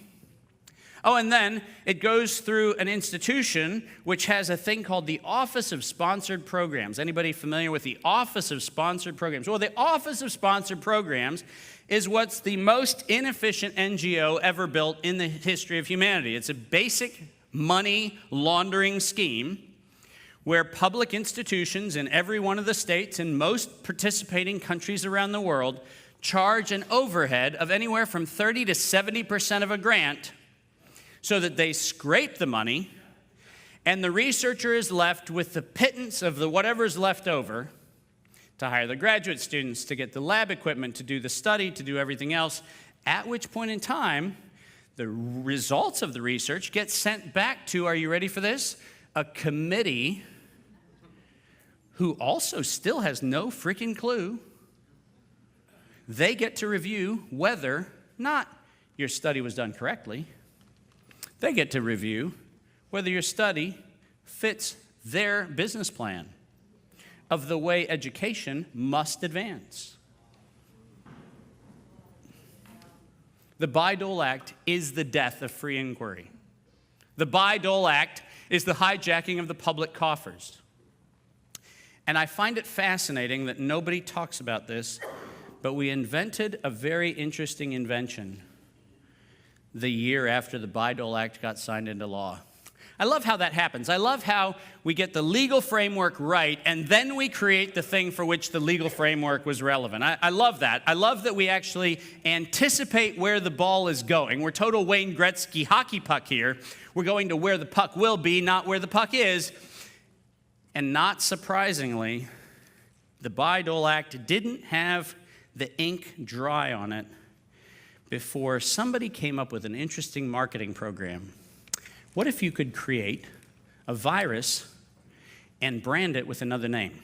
Oh, and then it goes through an institution which has a thing called the Office of Sponsored Programs. Anybody familiar with the Office of Sponsored Programs? Well, the Office of Sponsored Programs is what's the most inefficient NGO ever built in the history of humanity. It's a basic money laundering scheme where public institutions in every one of the states and most participating countries around the world charge an overhead of anywhere from 30 to 70% of a grant, so that they scrape the money and the researcher is left with the pittance of the whatever's left over to hire the graduate students, to get the lab equipment, to do the study, to do everything else, at which point in time, the results of the research get sent back to, are you ready for this? A committee who also still has no freaking clue. They get to review whether not your study was done correctly. They get to review whether your study fits their business plan of the way education must advance. The Bayh-Dole Act is the death of free inquiry. The Bayh-Dole Act is the hijacking of the public coffers. And I find it fascinating that nobody talks about this, but we invented a very interesting invention the year after the Bayh-Dole Act got signed into law. I love how that happens. I love how we get the legal framework right, and then we create the thing for which the legal framework was relevant. I love that. I love that we actually anticipate where the ball is going. We're total Wayne Gretzky hockey puck here. We're going to where the puck will be, not where the puck is. And not surprisingly, the Bayh-Dole Act didn't have the ink dry on it before somebody came up with an interesting marketing program. What if you could create a virus and brand it with another name?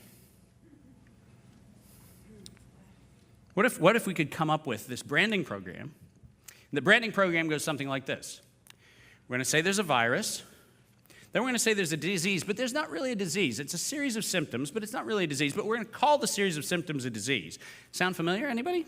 What if we could come up with this branding program? The branding program goes something like this. We're going to say there's a virus. Then we're going to say there's a disease, but there's not really a disease. It's a series of symptoms, but it's not really a disease. But we're going to call the series of symptoms a disease. Sound familiar, anybody?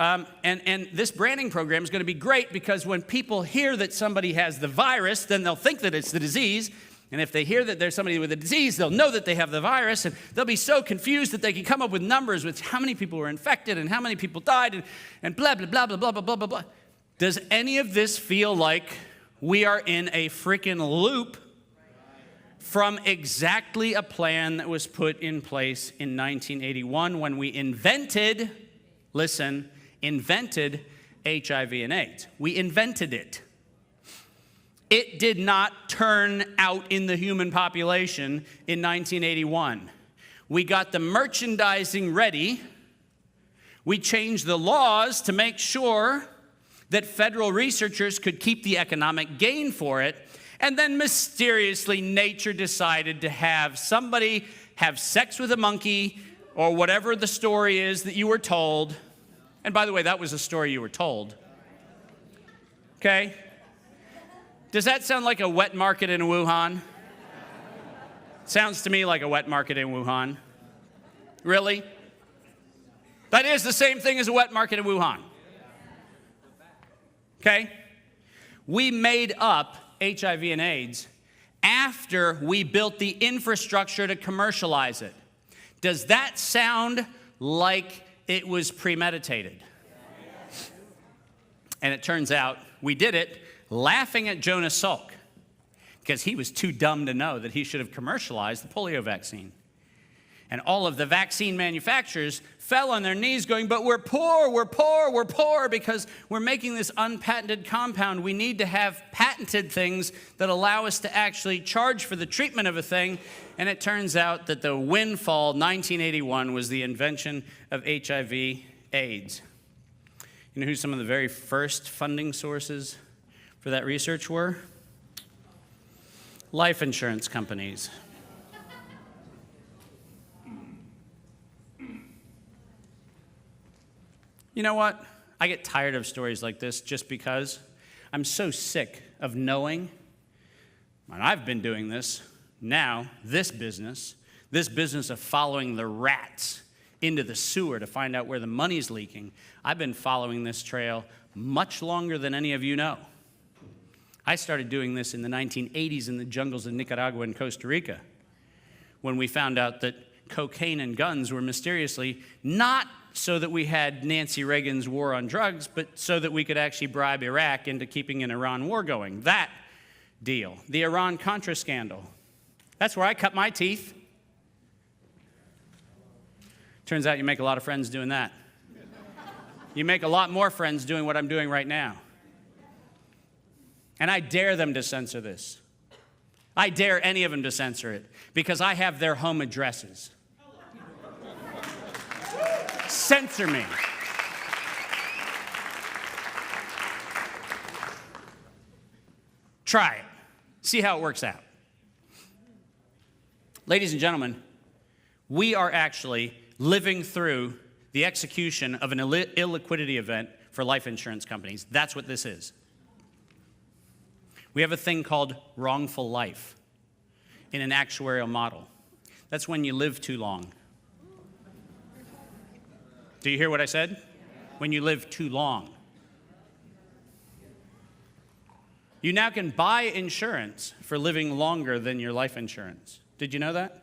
And this branding program is going to be great, because when people hear that somebody has the virus, then they'll think that it's the disease. And if they hear that there's somebody with a disease, they'll know that they have the virus, and they'll be so confused that they can come up with numbers with how many people were infected and how many people died and blah, blah, blah, blah, blah, blah, blah, blah, blah. Does any of this feel like we are in a freaking loop from exactly a plan that was put in place in 1981 when we invented, listen, invented HIV and AIDS. We invented it. It did not turn out in the human population in 1981. We got the merchandising ready. We changed the laws to make sure that federal researchers could keep the economic gain for it. And then mysteriously, nature decided to have somebody have sex with a monkey or whatever the story is that you were told. And by the way, that was the story you were told. Okay? Does that sound like a wet market in Wuhan? Sounds to me like a wet market in Wuhan. Really? That is the same thing as a wet market in Wuhan. Okay? We made up HIV and AIDS after we built the infrastructure to commercialize it. Does that sound like it was premeditated? And it turns out we did it laughing at Jonas Salk because he was too dumb to know that he should have commercialized the polio vaccine. And all of the vaccine manufacturers fell on their knees going, but we're poor, we're poor, we're poor because we're making this unpatented compound. We need to have patented things that allow us to actually charge for the treatment of a thing. And it turns out that the windfall, 1981, was the invention of HIV AIDS. You know who some of the very first funding sources for that research were? Life insurance companies. You know what? I get tired of stories like this just because I'm so sick of knowing, and I've been doing this now, this business of following the rats into the sewer to find out where the money's leaking. I've been following this trail much longer than any of you know. I started doing this in the 1980s in the jungles of Nicaragua and Costa Rica when we found out that cocaine and guns were mysteriously not so that we had Nancy Reagan's war on drugs, but so that we could actually bribe Iraq into keeping an Iran war going. That deal, the Iran-Contra scandal. That's where I cut my teeth. Turns out you make a lot of friends doing that. You make a lot more friends doing what I'm doing right now. And I dare them to censor this. I dare any of them to censor it because I have their home addresses. Censor me. Try it. See how it works out. Ladies and gentlemen, we are actually living through the execution of an illiquidity event for life insurance companies. That's what this is. We have a thing called wrongful life in an actuarial model. That's when you live too long. Do you hear what I said? When you live too long. You now can buy insurance for living longer than your life insurance. Did you know that?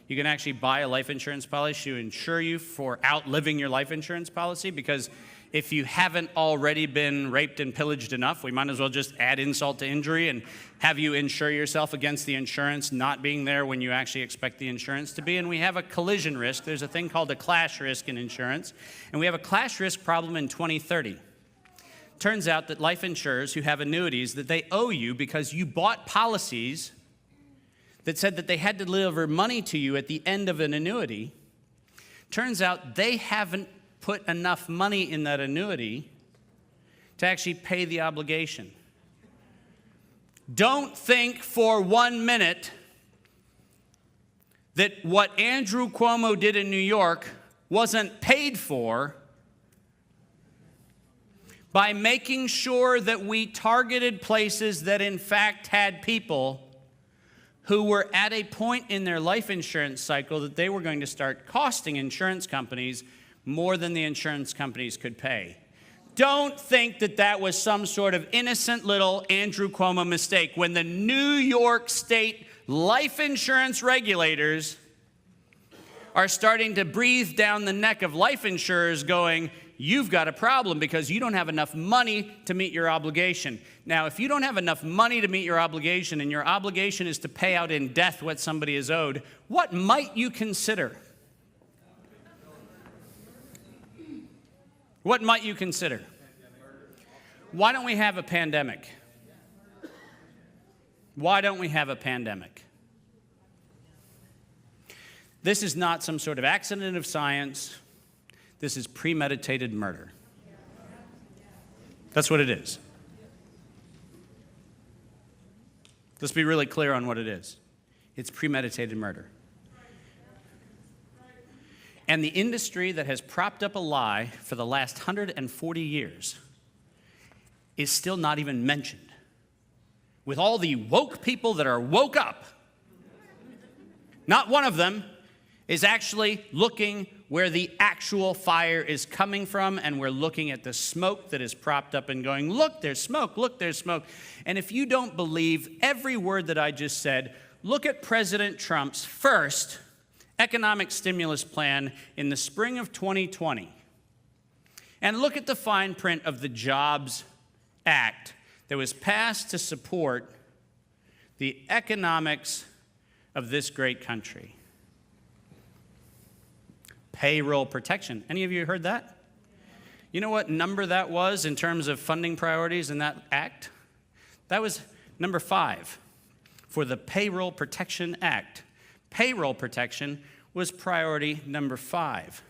You can actually buy a life insurance policy to insure you for outliving your life insurance policy, because if you haven't already been raped and pillaged enough, we might as well just add insult to injury and have you insure yourself against the insurance not being there when you actually expect the insurance to be. And we have a collision risk. There's a thing called a clash risk in insurance. And we have a clash risk problem in 2030. Turns out that life insurers who have annuities that they owe you because you bought policies that said that they had to deliver money to you at the end of an annuity, turns out they haven't put enough money in that annuity to actually pay the obligation. Don't think for 1 minute that what Andrew Cuomo did in New York wasn't paid for by making sure that we targeted places that in fact had people who were at a point in their life insurance cycle that they were going to start costing insurance companies more than the insurance companies could pay. Don't think that that was some sort of innocent little Andrew Cuomo mistake. When the New York State life insurance regulators are starting to breathe down the neck of life insurers going, you've got a problem because you don't have enough money to meet your obligation. Now, if you don't have enough money to meet your obligation and your obligation is to pay out in death what somebody is owed, what might you consider? What might you consider? Why don't we have a pandemic? Why don't we have a pandemic? This is not some sort of accident of science. This is premeditated murder. That's what it is. Let's be really clear on what it is. It's premeditated murder. And the industry that has propped up a lie for the last 140 years is still not even mentioned. With all the woke people that are woke up, not one of them is actually looking where the actual fire is coming from, and we're looking at the smoke that is propped up and going, look, there's smoke, look, there's smoke. And if you don't believe every word that I just said, look at President Trump's first economic stimulus plan in the spring of 2020. And look at the fine print of the Jobs Act that was passed to support the economics of this great country. Payroll protection. Any of you heard that? You know what number that was in terms of funding priorities in that act? That was number 5 for the Payroll Protection Act. Payroll protection was priority number 5.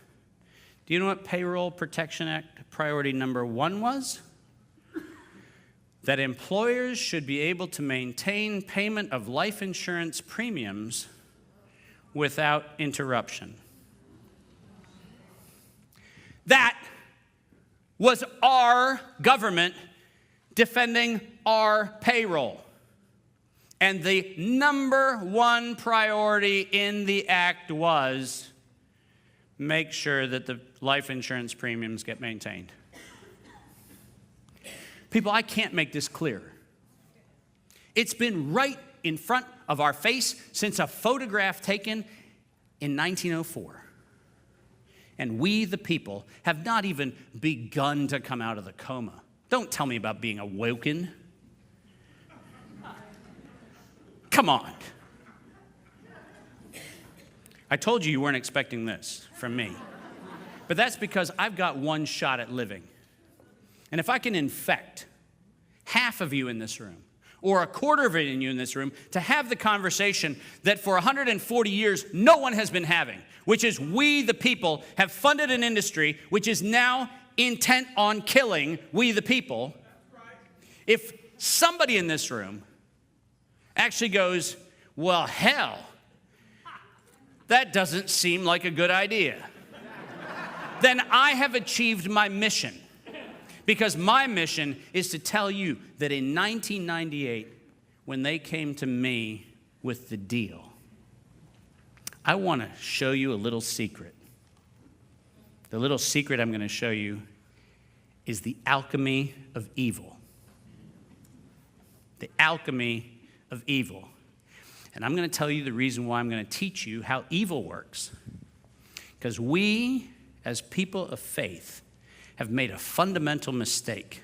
Do you know what Payroll Protection Act priority number 1 was? That employers should be able to maintain payment of life insurance premiums without interruption. That was our government defending our payroll. And the number 1 priority in the act was make sure that the life insurance premiums get maintained. People, I can't make this clear. It's been right in front of our face since a photograph taken in 1904. And we, the people, have not even begun to come out of the coma. Don't tell me about being awoken. Come on. I told you weren't expecting this from me. But that's because I've got one shot at living. And if I can infect half of you in this room, or a quarter of you in this room, to have the conversation that for 140 years no one has been having, which is we, the people, have funded an industry which is now intent on killing we, the people. If somebody in this room actually goes, well, hell, that doesn't seem like a good idea, then I have achieved my mission. Because my mission is to tell you that in 1998, when they came to me with the deal, I want to show you a little secret. The little secret I'm going to show you is the alchemy of evil. The alchemy of evil. And I'm going to tell you the reason why I'm going to teach you how evil works. Because we, as people of faith, have made a fundamental mistake.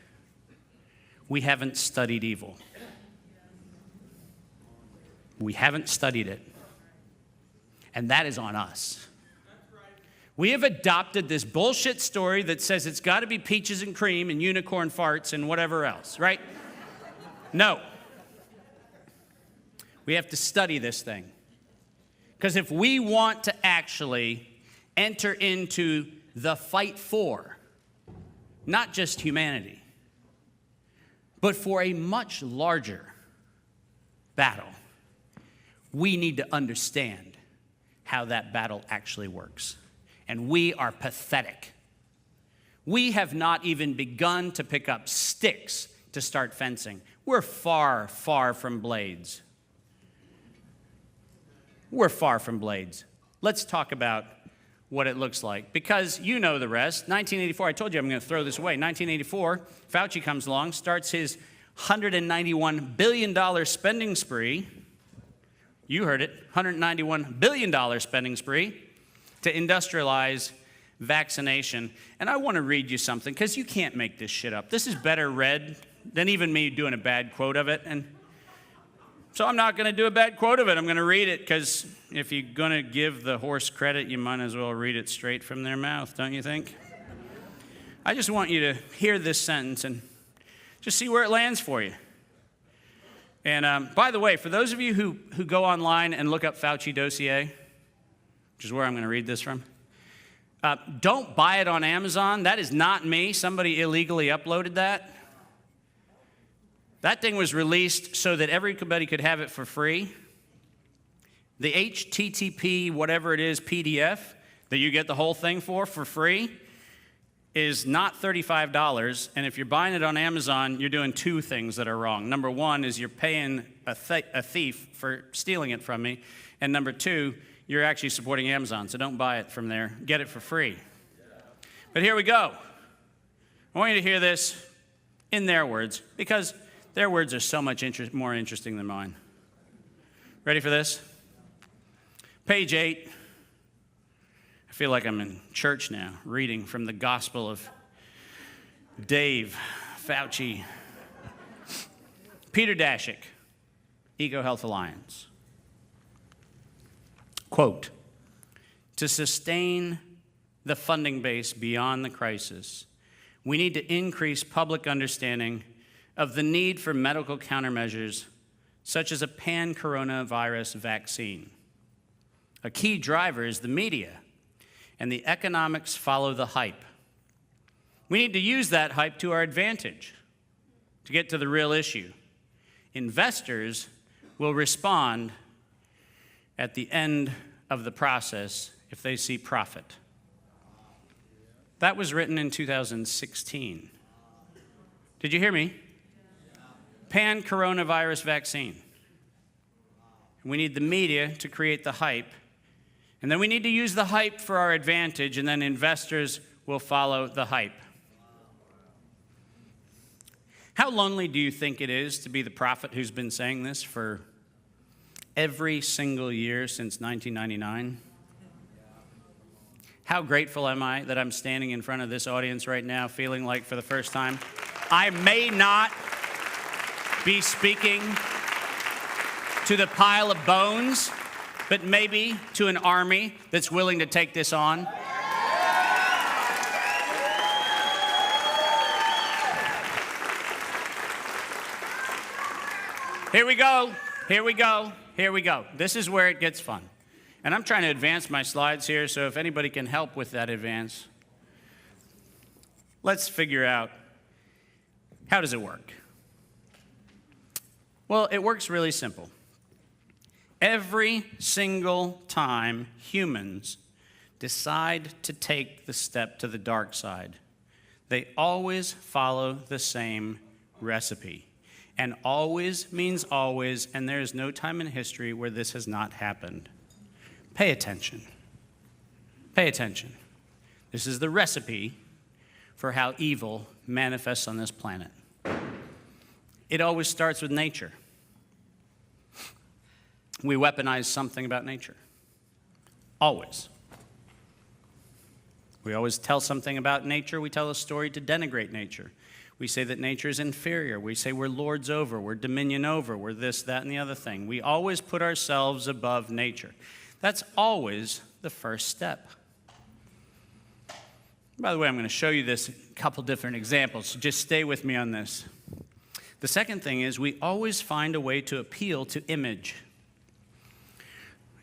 We haven't studied evil. We haven't studied it. And that is on us. We have adopted this bullshit story that says it's got to be peaches and cream and unicorn farts and whatever else, right? No. We have to study this thing. Because if we want to actually enter into the fight for not just humanity, but for a much larger battle, we need to understand how that battle actually works. And we are pathetic. We have not even begun to pick up sticks to start fencing. We're far, far from blades. We're far from blades. Let's talk about what it looks like, because you know the rest. 1984, I told you I'm going to throw this away. 1984, Fauci comes along, starts his $191 billion spending spree. You heard it, $191 billion spending spree to industrialize vaccination. And I want to read you something, because you can't make this shit up. This is better read than even me doing a bad quote of it. And so I'm not going to do a bad quote of it. I'm going to read it, because if you're going to give the horse credit, you might as well read it straight from their mouth, don't you think? I just want you to hear this sentence and just see where it lands for you. And by the way, for those of you who go online and look up Fauci dossier, which is where I'm going to read this from, don't buy it on Amazon. That is not me. Somebody illegally uploaded that. That thing was released so that everybody could have it for free. The HTTP, whatever it is, PDF that you get the whole thing for free is not $35. And if you're buying it on Amazon, you're doing two things that are wrong. Number one is you're paying a thief for stealing it from me. And number two, you're actually supporting Amazon. So don't buy it from there. Get it for free. But here we go. I want you to hear this in their words, because their words are so much more interesting than mine. Ready for this? Page 8. I feel like I'm in church now, reading from the Gospel of Dave Fauci. Peter Daszak, EcoHealth Alliance. Quote, to sustain the funding base beyond the crisis, we need to increase public understanding of the need for medical countermeasures, such as a pan-coronavirus vaccine. A key driver is the media, and the economics follow the hype. We need to use that hype to our advantage to get to the real issue. Investors will respond at the end of the process if they see profit. That was written in 2016. Did you hear me? Pan-coronavirus vaccine. We need the media to create the hype, and then we need to use the hype for our advantage, and then investors will follow the hype. How lonely do you think it is to be the prophet who's been saying this for every single year since 1999? How grateful am I that I'm standing in front of this audience right now, feeling like for the first time, I may not be speaking to the pile of bones, but maybe to an army that's willing to take this on. Here we go, here we go, here we go. This is where it gets fun. And I'm trying to advance my slides here, so if anybody can help with that advance, let's figure out, how does it work? Well, it works really simple. Every single time humans decide to take the step to the dark side, they always follow the same recipe. And always means always, and there is no time in history where this has not happened. Pay attention. Pay attention. This is the recipe for how evil manifests on this planet. It always starts with nature. We weaponize something about nature. Always. We always tell something about nature. We tell a story to denigrate nature. We say that nature is inferior. We say we're lords over, we're dominion over, we're this, that, and the other thing. We always put ourselves above nature. That's always the first step. By the way, I'm going to show you this in a couple different examples, so just stay with me on this. The second thing is we always find a way to appeal to image.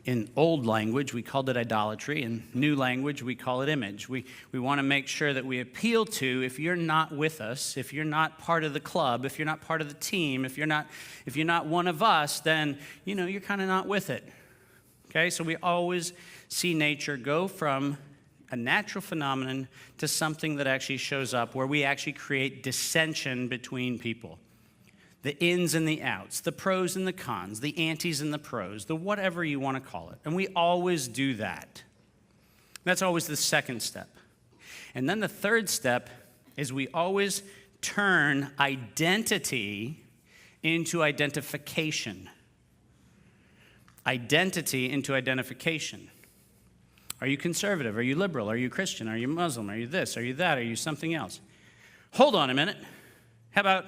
In old language, we called it idolatry. In new language, we call it image. We want to make sure that we appeal to, if you're not with us, if you're not part of the club, if you're not part of the team, if you're not one of us, then, you're kind of not with it. Okay, so we always see nature go from a natural phenomenon to something that actually shows up where we actually create dissension between people. The ins and the outs, the pros and the cons, the antis and the pros, the whatever you want to call it. And we always do that. That's always the second step. And then the third step is we always turn identity into identification. Identity into identification. Are you conservative? Are you liberal? Are you Christian? Are you Muslim? Are you this? Are you that? Are you something else? Hold on a minute. How about,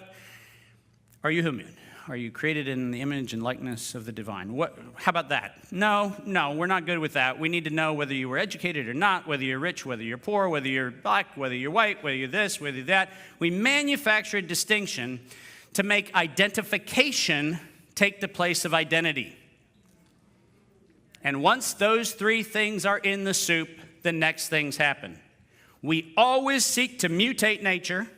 are you human? Are you created in the image and likeness of the divine? How about that? No, we're not good with that. We need to know whether you were educated or not, whether you're rich, whether you're poor, whether you're black, whether you're white, whether you're this, whether you're that. We manufacture a distinction to make identification take the place of identity. And once those three things are in the soup, the next things happen. We always seek to mutate nature.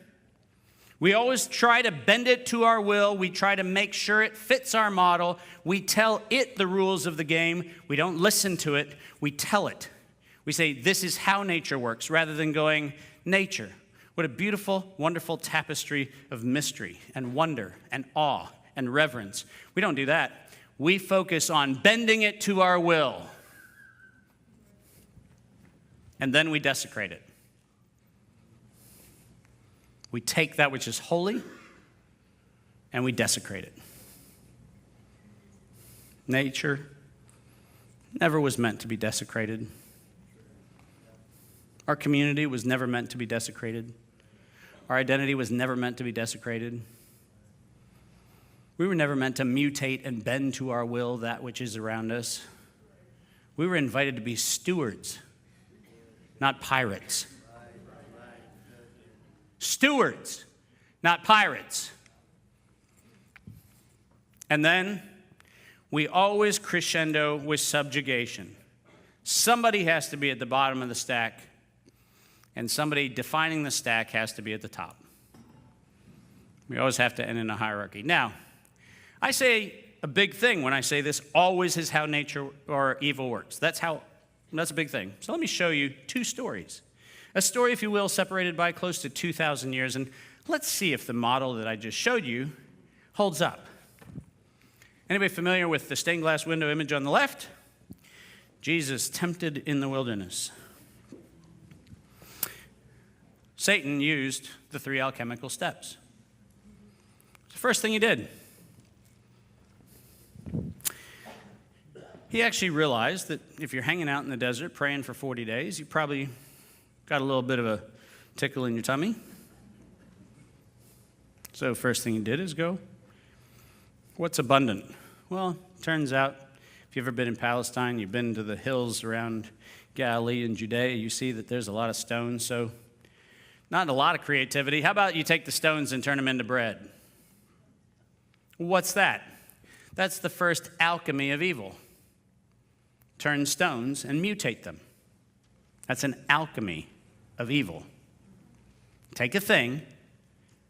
We always try to bend it to our will. We try to make sure it fits our model. We tell it the rules of the game. We don't listen to it. We tell it. We say, this is how nature works, rather than going, nature. What a beautiful, wonderful tapestry of mystery and wonder and awe and reverence. We don't do that. We focus on bending it to our will. And then we desecrate it. We take that which is holy and we desecrate it. Nature never was meant to be desecrated. Our community was never meant to be desecrated. Our identity was never meant to be desecrated. We were never meant to mutate and bend to our will that which is around us. We were invited to be stewards, not pirates. Stewards, not pirates. And then we always crescendo with subjugation. Somebody has to be at the bottom of the stack, and somebody defining the stack has to be at the top. We always have to end in a hierarchy. Now, I say a big thing when I say this always is how nature or evil works. That's a big thing. So let me show you two stories. A story, if you will, separated by close to 2,000 years. And let's see if the model that I just showed you holds up. Anybody familiar with the stained glass window image on the left? Jesus tempted in the wilderness. Satan used the three alchemical steps. It's the first thing he did. He actually realized that if you're hanging out in the desert praying for 40 days, you probably got a little bit of a tickle in your tummy. So first thing he did is go, what's abundant? Well, turns out, if you've ever been in Palestine, you've been to the hills around Galilee and Judea, you see that there's a lot of stones, so not a lot of creativity. How about you take the stones and turn them into bread? What's that? That's the first alchemy of evil. Turn stones and mutate them. That's an alchemy of evil. Take a thing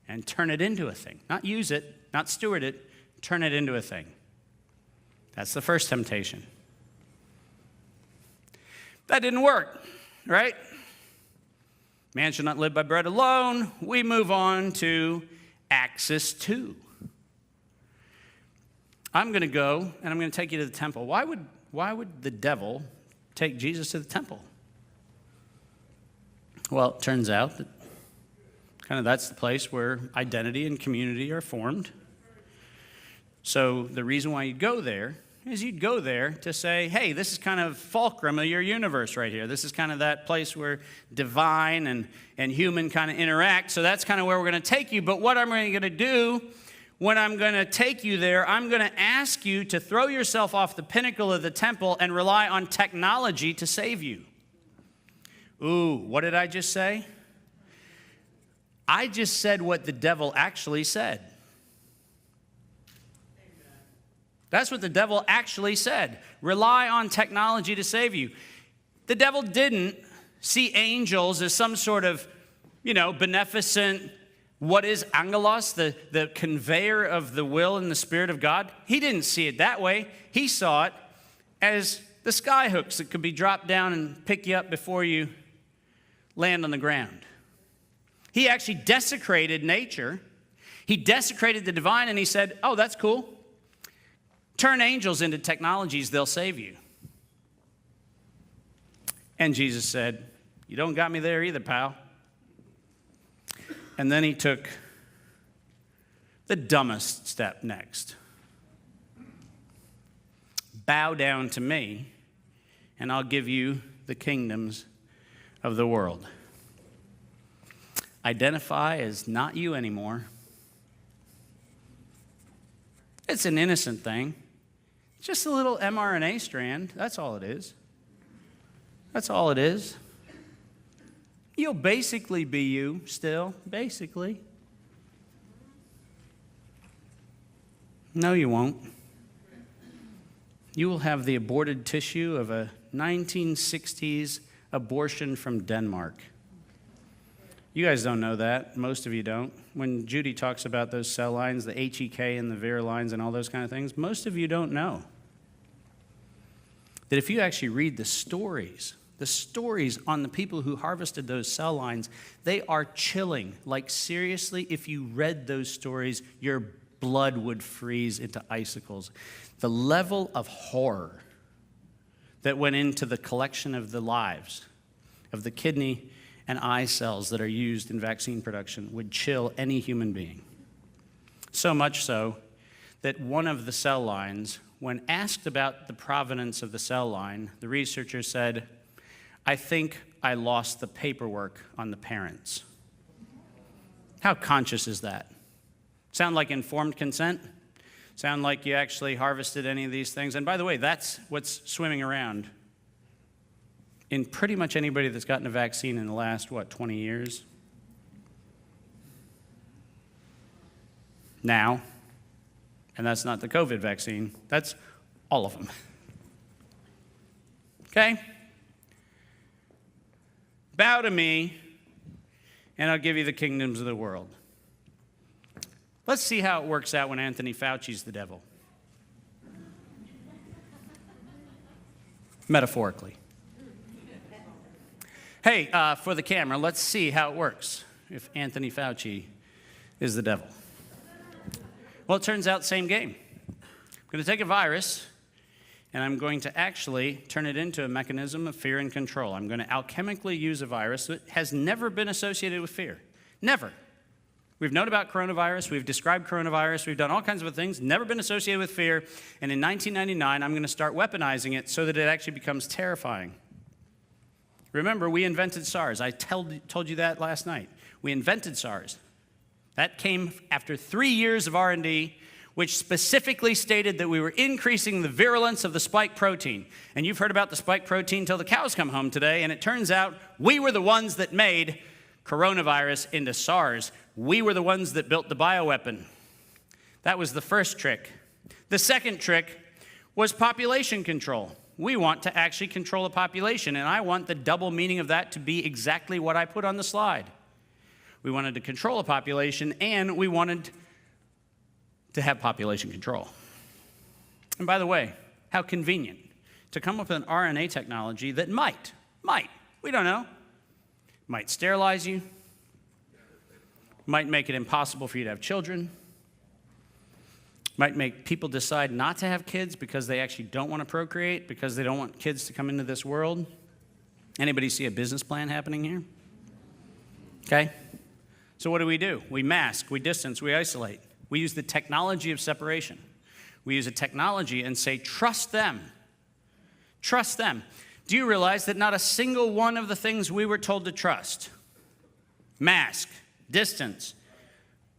and turn it into a thing. Not use it, not steward it, turn it into a thing. That's the first temptation. That didn't work, right? Man shall not live by bread alone. We move on to Axis 2. I'm going to go and I'm going to take you to the temple. Why would the devil take Jesus to the temple? Well, it turns out that that's the place where identity and community are formed. So the reason why you'd go there is you'd go there to say, hey, this is kind of fulcrum of your universe right here. This is kind of that place where divine and human kind of interact. So that's kind of where we're going to take you. But what I'm going to do when I'm going to take you there, I'm going to ask you to throw yourself off the pinnacle of the temple and rely on technology to save you. Ooh, what did I just say? I just said what the devil actually said. That's what the devil actually said. Rely on technology to save you. The devil didn't see angels as some sort of, beneficent, what is angelos, the conveyor of the will and the Spirit of God. He didn't see it that way. He saw it as the sky hooks that could be dropped down and pick you up before you land on the ground. He actually desecrated nature. He desecrated the divine, and he said, oh, that's cool. Turn angels into technologies, they'll save you. And Jesus said, you don't got me there either, pal. And then he took the dumbest step next. Bow down to me, and I'll give you the kingdoms of the world. Identify as not you anymore. It's an innocent thing. It's just a little mRNA strand. That's all it is. That's all it is. You'll basically be you still, basically. No, you won't. You will have the aborted tissue of a 1960s abortion from Denmark. You guys don't know that. Most of you don't. When Judy talks about those cell lines, the HEK and the Vir lines and all those kind of things, most of you don't know that if you actually read the stories on the people who harvested those cell lines, they are chilling. Like, seriously, if you read those stories, your blood would freeze into icicles. The level of horror that went into the collection of the lives of the kidney and eye cells that are used in vaccine production would chill any human being. So much so that one of the cell lines, when asked about the provenance of the cell line, the researcher said, "I think I lost the paperwork on the parents." How conscious is that? Sound like informed consent? Sound like you actually harvested any of these things? And by the way, that's what's swimming around in pretty much anybody that's gotten a vaccine in the last, 20 years? Now, and that's not the COVID vaccine, that's all of them. Okay? Bow to me, and I'll give you the kingdoms of the world. Let's see how it works out when Anthony Fauci's the devil. Metaphorically. Hey, for the camera, let's see how it works if Anthony Fauci is the devil. Well, it turns out same game. I'm going to take a virus, and I'm going to actually turn it into a mechanism of fear and control. I'm going to alchemically use a virus that has never been associated with fear. Never. We've known about coronavirus. We've described coronavirus. We've done all kinds of things, never been associated with fear. And in 1999, I'm going to start weaponizing it so that it actually becomes terrifying. Remember, we invented SARS. I told you that last night. We invented SARS. That came after 3 years of R&D, which specifically stated that we were increasing the virulence of the spike protein. And you've heard about the spike protein till the cows come home today, and it turns out we were the ones that made coronavirus into SARS. We were the ones that built the bioweapon. That was the first trick. The second trick was population control. We want to actually control a population, and I want the double meaning of that to be exactly what I put on the slide. We wanted to control a population, and we wanted to have population control. And by the way, how convenient to come up with an RNA technology that might, we don't know, might sterilize you, might make it impossible for you to have children, might make people decide not to have kids because they actually don't want to procreate, because they don't want kids to come into this world. Anybody see a business plan happening here? Okay? So what do? We mask, we distance, we isolate. We use the technology of separation. We use a technology and say, trust them. Trust them. Do you realize that not a single one of the things we were told to trust, mask, distance,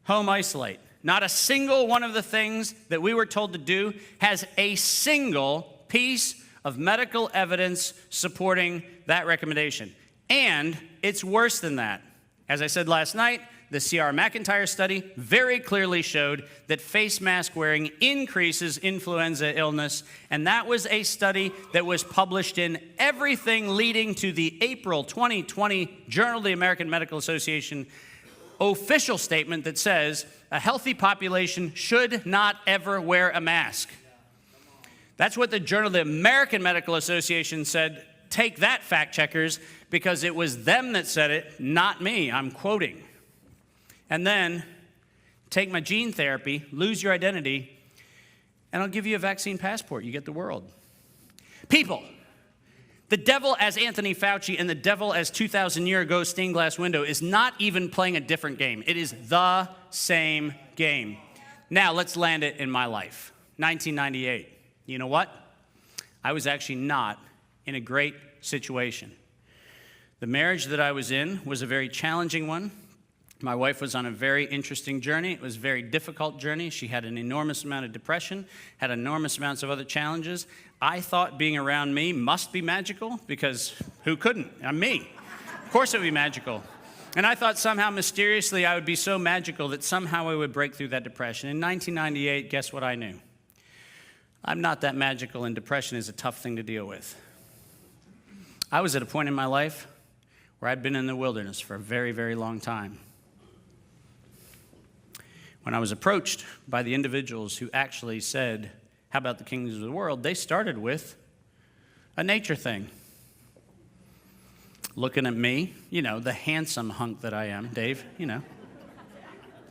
home isolate, not a single one of the things that we were told to do has a single piece of medical evidence supporting that recommendation. And it's worse than that. As I said last night, the C.R. McIntyre study very clearly showed that face mask wearing increases influenza illness, and that was a study that was published in everything leading to the April 2020 Journal of the American Medical Association official statement that says a healthy population should not ever wear a mask. That's what the Journal of the American Medical Association said. Take that, fact checkers, because it was them that said it, not me. I'm quoting. And then take my gene therapy, lose your identity, and I'll give you a vaccine passport. You get the world. People, the devil as Anthony Fauci and the devil as 2,000 year ago stained glass window is not even playing a different game. It is the same game. Now let's land it in my life. 1998. You know what? I was actually not in a great situation. The marriage that I was in was a very challenging one. My wife was on a very interesting journey. It was a very difficult journey. She had an enormous amount of depression, had enormous amounts of other challenges. I thought being around me must be magical because who couldn't? I'm me. Of course it would be magical. And I thought somehow mysteriously I would be so magical that somehow I would break through that depression. In 1998, guess what I knew? I'm not that magical, and depression is a tough thing to deal with. I was at a point in my life where I'd been in the wilderness for a very, very long time. When I was approached by the individuals who actually said, how about the kingdoms of the world, they started with a nature thing. Looking at me, the handsome hunk that I am, Dave,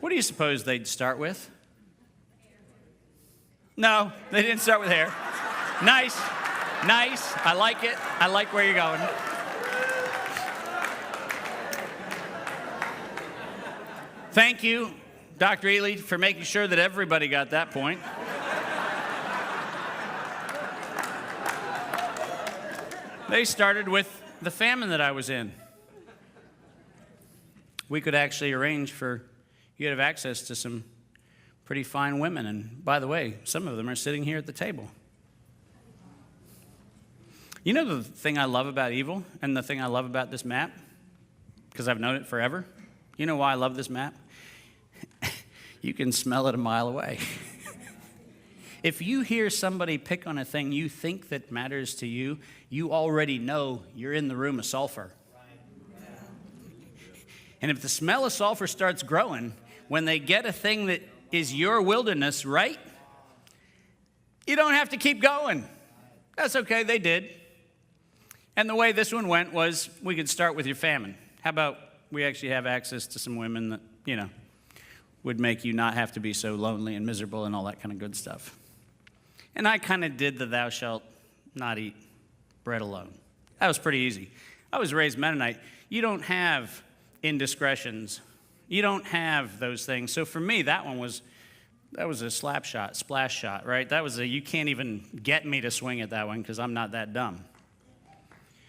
What do you suppose they'd start with? No, they didn't start with hair. Nice. I like it. I like where you're going. Thank you, Dr. Ely, for making sure that everybody got that point. They started with the famine that I was in. We could actually arrange for you to have access to some pretty fine women. And by the way, some of them are sitting here at the table. You know the thing I love about evil and the thing I love about this map? Because I've known it forever. You know why I love this map? You can smell it a mile away. If you hear somebody pick on a thing you think that matters to you, you already know you're in the room of sulfur. And if the smell of sulfur starts growing, when they get a thing that is your wilderness, right? You don't have to keep going. That's okay, they did. And the way this one went was we could start with your famine. How about we actually have access to some women that, would make you not have to be so lonely and miserable and all that kind of good stuff. And I kind of did the thou shalt not eat bread alone. That was pretty easy. I was raised Mennonite. You don't have indiscretions. You don't have those things. So for me, that was a slap shot, splash shot, right? You can't even get me to swing at that one because I'm not that dumb.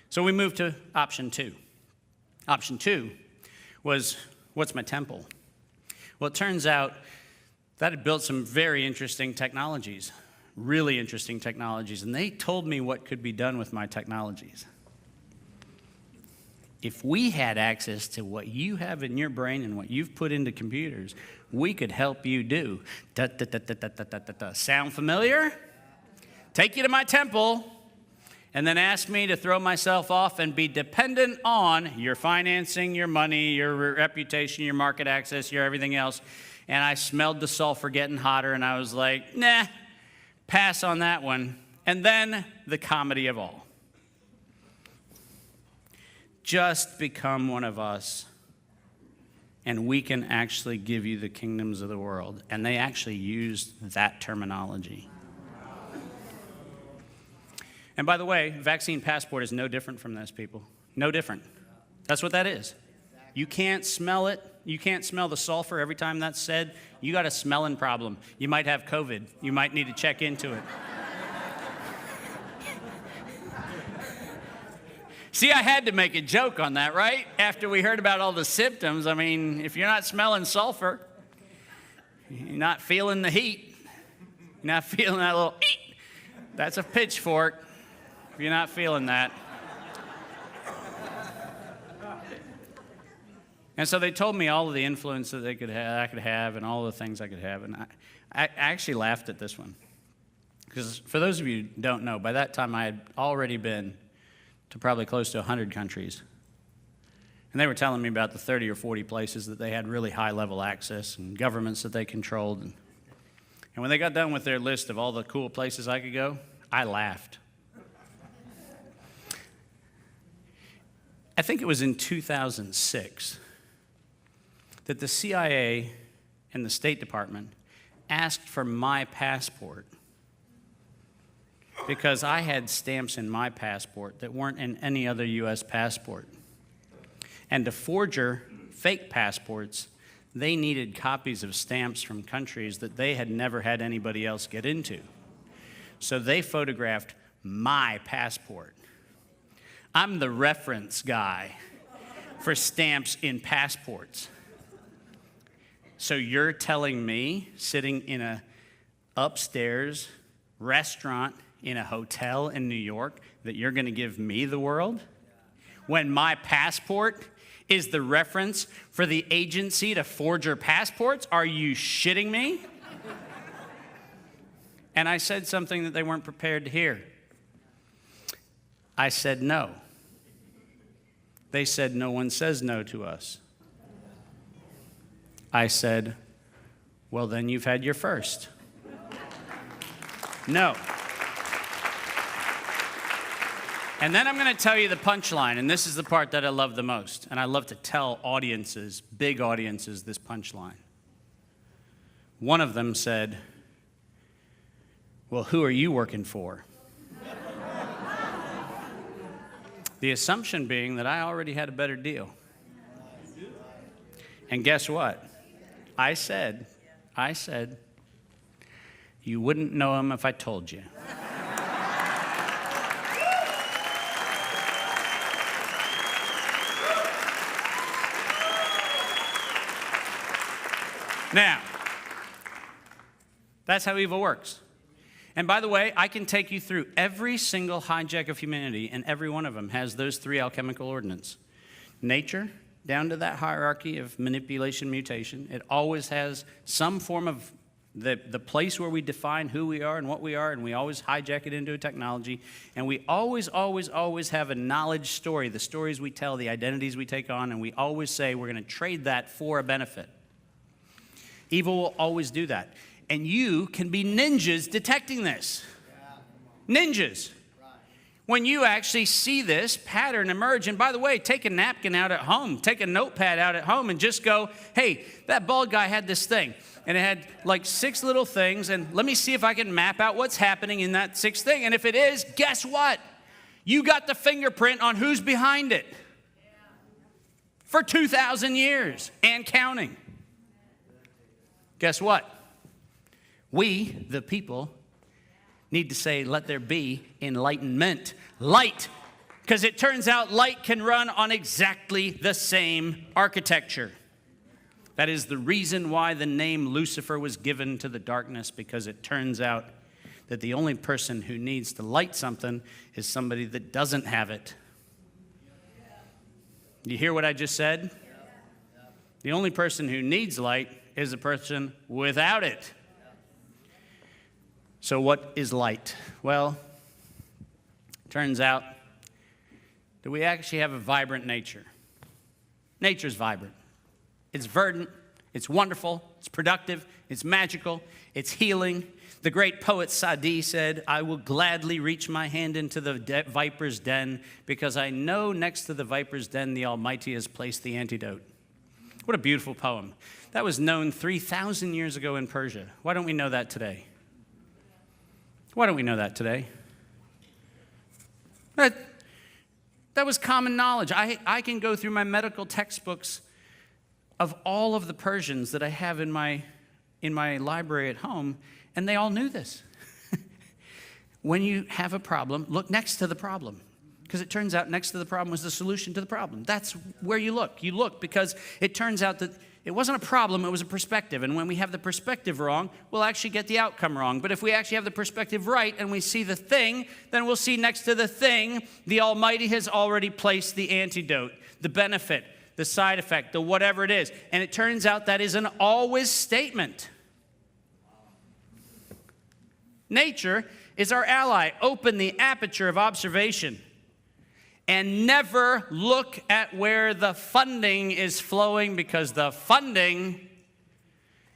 So we moved to option 2. Option 2 was, what's my temple? Well, it turns out that had built some very interesting technologies, really interesting technologies, and they told me what could be done with my technologies. If we had access to what you have in your brain and what you've put into computers, we could help you do. Sound familiar? Take you to my temple, and then ask me to throw myself off and be dependent on your financing, your money, your reputation, your market access, your everything else. And I smelled the sulfur getting hotter, and I was like, nah, pass on that one. And then the comedy of all. Just become one of us, and we can actually give you the kingdoms of the world. And they actually used that terminology. And by the way, vaccine passport is no different from this, people. No different. That's what that is. You can't smell it. You can't smell the sulfur every time that's said. You got a smelling problem. You might have COVID. You might need to check into it. See, I had to make a joke on that, right? After we heard about all the symptoms, if you're not smelling sulfur, you're not feeling the heat, you're not feeling that little eat, that's a pitchfork. If you're not feeling that. And so they told me all of the influence that I could have and all the things I could have. And I actually laughed at this one. Because for those of you who don't know, by that time I had already been to probably close to 100 countries. And they were telling me about the 30 or 40 places that they had really high-level access and governments that they controlled. And when they got done with their list of all the cool places I could go, I laughed. I think it was in 2006 that the CIA and the State Department asked for my passport because I had stamps in my passport that weren't in any other U.S. passport. And to forger fake passports, they needed copies of stamps from countries that they had never had anybody else get into. So they photographed my passport. I'm the reference guy for stamps in passports. So you're telling me, sitting in a upstairs restaurant in a hotel in New York, that you're going to give me the world? When my passport is the reference for the agency to forge your passports? Are you shitting me? And I said something that they weren't prepared to hear. I said no. They said, no one says no to us. I said, well, then you've had your first. No. And then I'm going to tell you the punchline, and this is the part that I love the most. And I love to tell audiences, big audiences, this punchline. One of them said, well, who are you working for? The assumption being that I already had a better deal. And guess what? I said, you wouldn't know him if I told you. Now, that's how evil works. And by the way, I can take you through every single hijack of humanity, and every one of them has those three alchemical ordinances. Nature, down to that hierarchy of manipulation, mutation, it always has some form of the place where we define who we are and what we are, and we always hijack it into a technology. And we always have a knowledge story, the stories we tell, the identities we take on, and we always say we're going to trade that for a benefit. Evil will always do that. And you can be ninjas detecting this. Ninjas. When you actually see this pattern emerge, and by the way, take a napkin out at home, take a notepad out at home, and just go, hey, that bald guy had this thing. And it had like 6 little things, and let me see if I can map out what's happening in that 6th thing. And if it is, guess what? You got the fingerprint on who's behind it. For 2,000 years and counting. Guess what? We, the people, need to say, let there be enlightenment. Light. Because it turns out light can run on exactly the same architecture. That is the reason why the name Lucifer was given to the darkness, because it turns out that the only person who needs to light something is somebody that doesn't have it. You hear what I just said? The only person who needs light is a person without it. So what is light? Well, turns out that we actually have a vibrant nature. Nature's vibrant. It's verdant, it's wonderful, it's productive, it's magical, it's healing. The great poet Sadi said, I will gladly reach my hand into the viper's den, because I know next to the viper's den the Almighty has placed the antidote. What a beautiful poem. That was known 3,000 years ago in Persia. Why don't we know that today? Why don't we know that today? That was common knowledge. I can go through my medical textbooks of all of the Persians that I have in my library at home, and they all knew this. When you have a problem, look next to the problem. Because it turns out next to the problem was the solution to the problem. That's where you look. You look because it turns out that it wasn't a problem, it was a perspective. And when we have the perspective wrong, we'll actually get the outcome wrong. But if we actually have the perspective right and we see the thing, then we'll see next to the thing, the Almighty has already placed the antidote, the benefit, the side effect, the whatever it is. And it turns out that is an always statement. Nature is our ally. Open the aperture of observation. And never look at where the funding is flowing, because the funding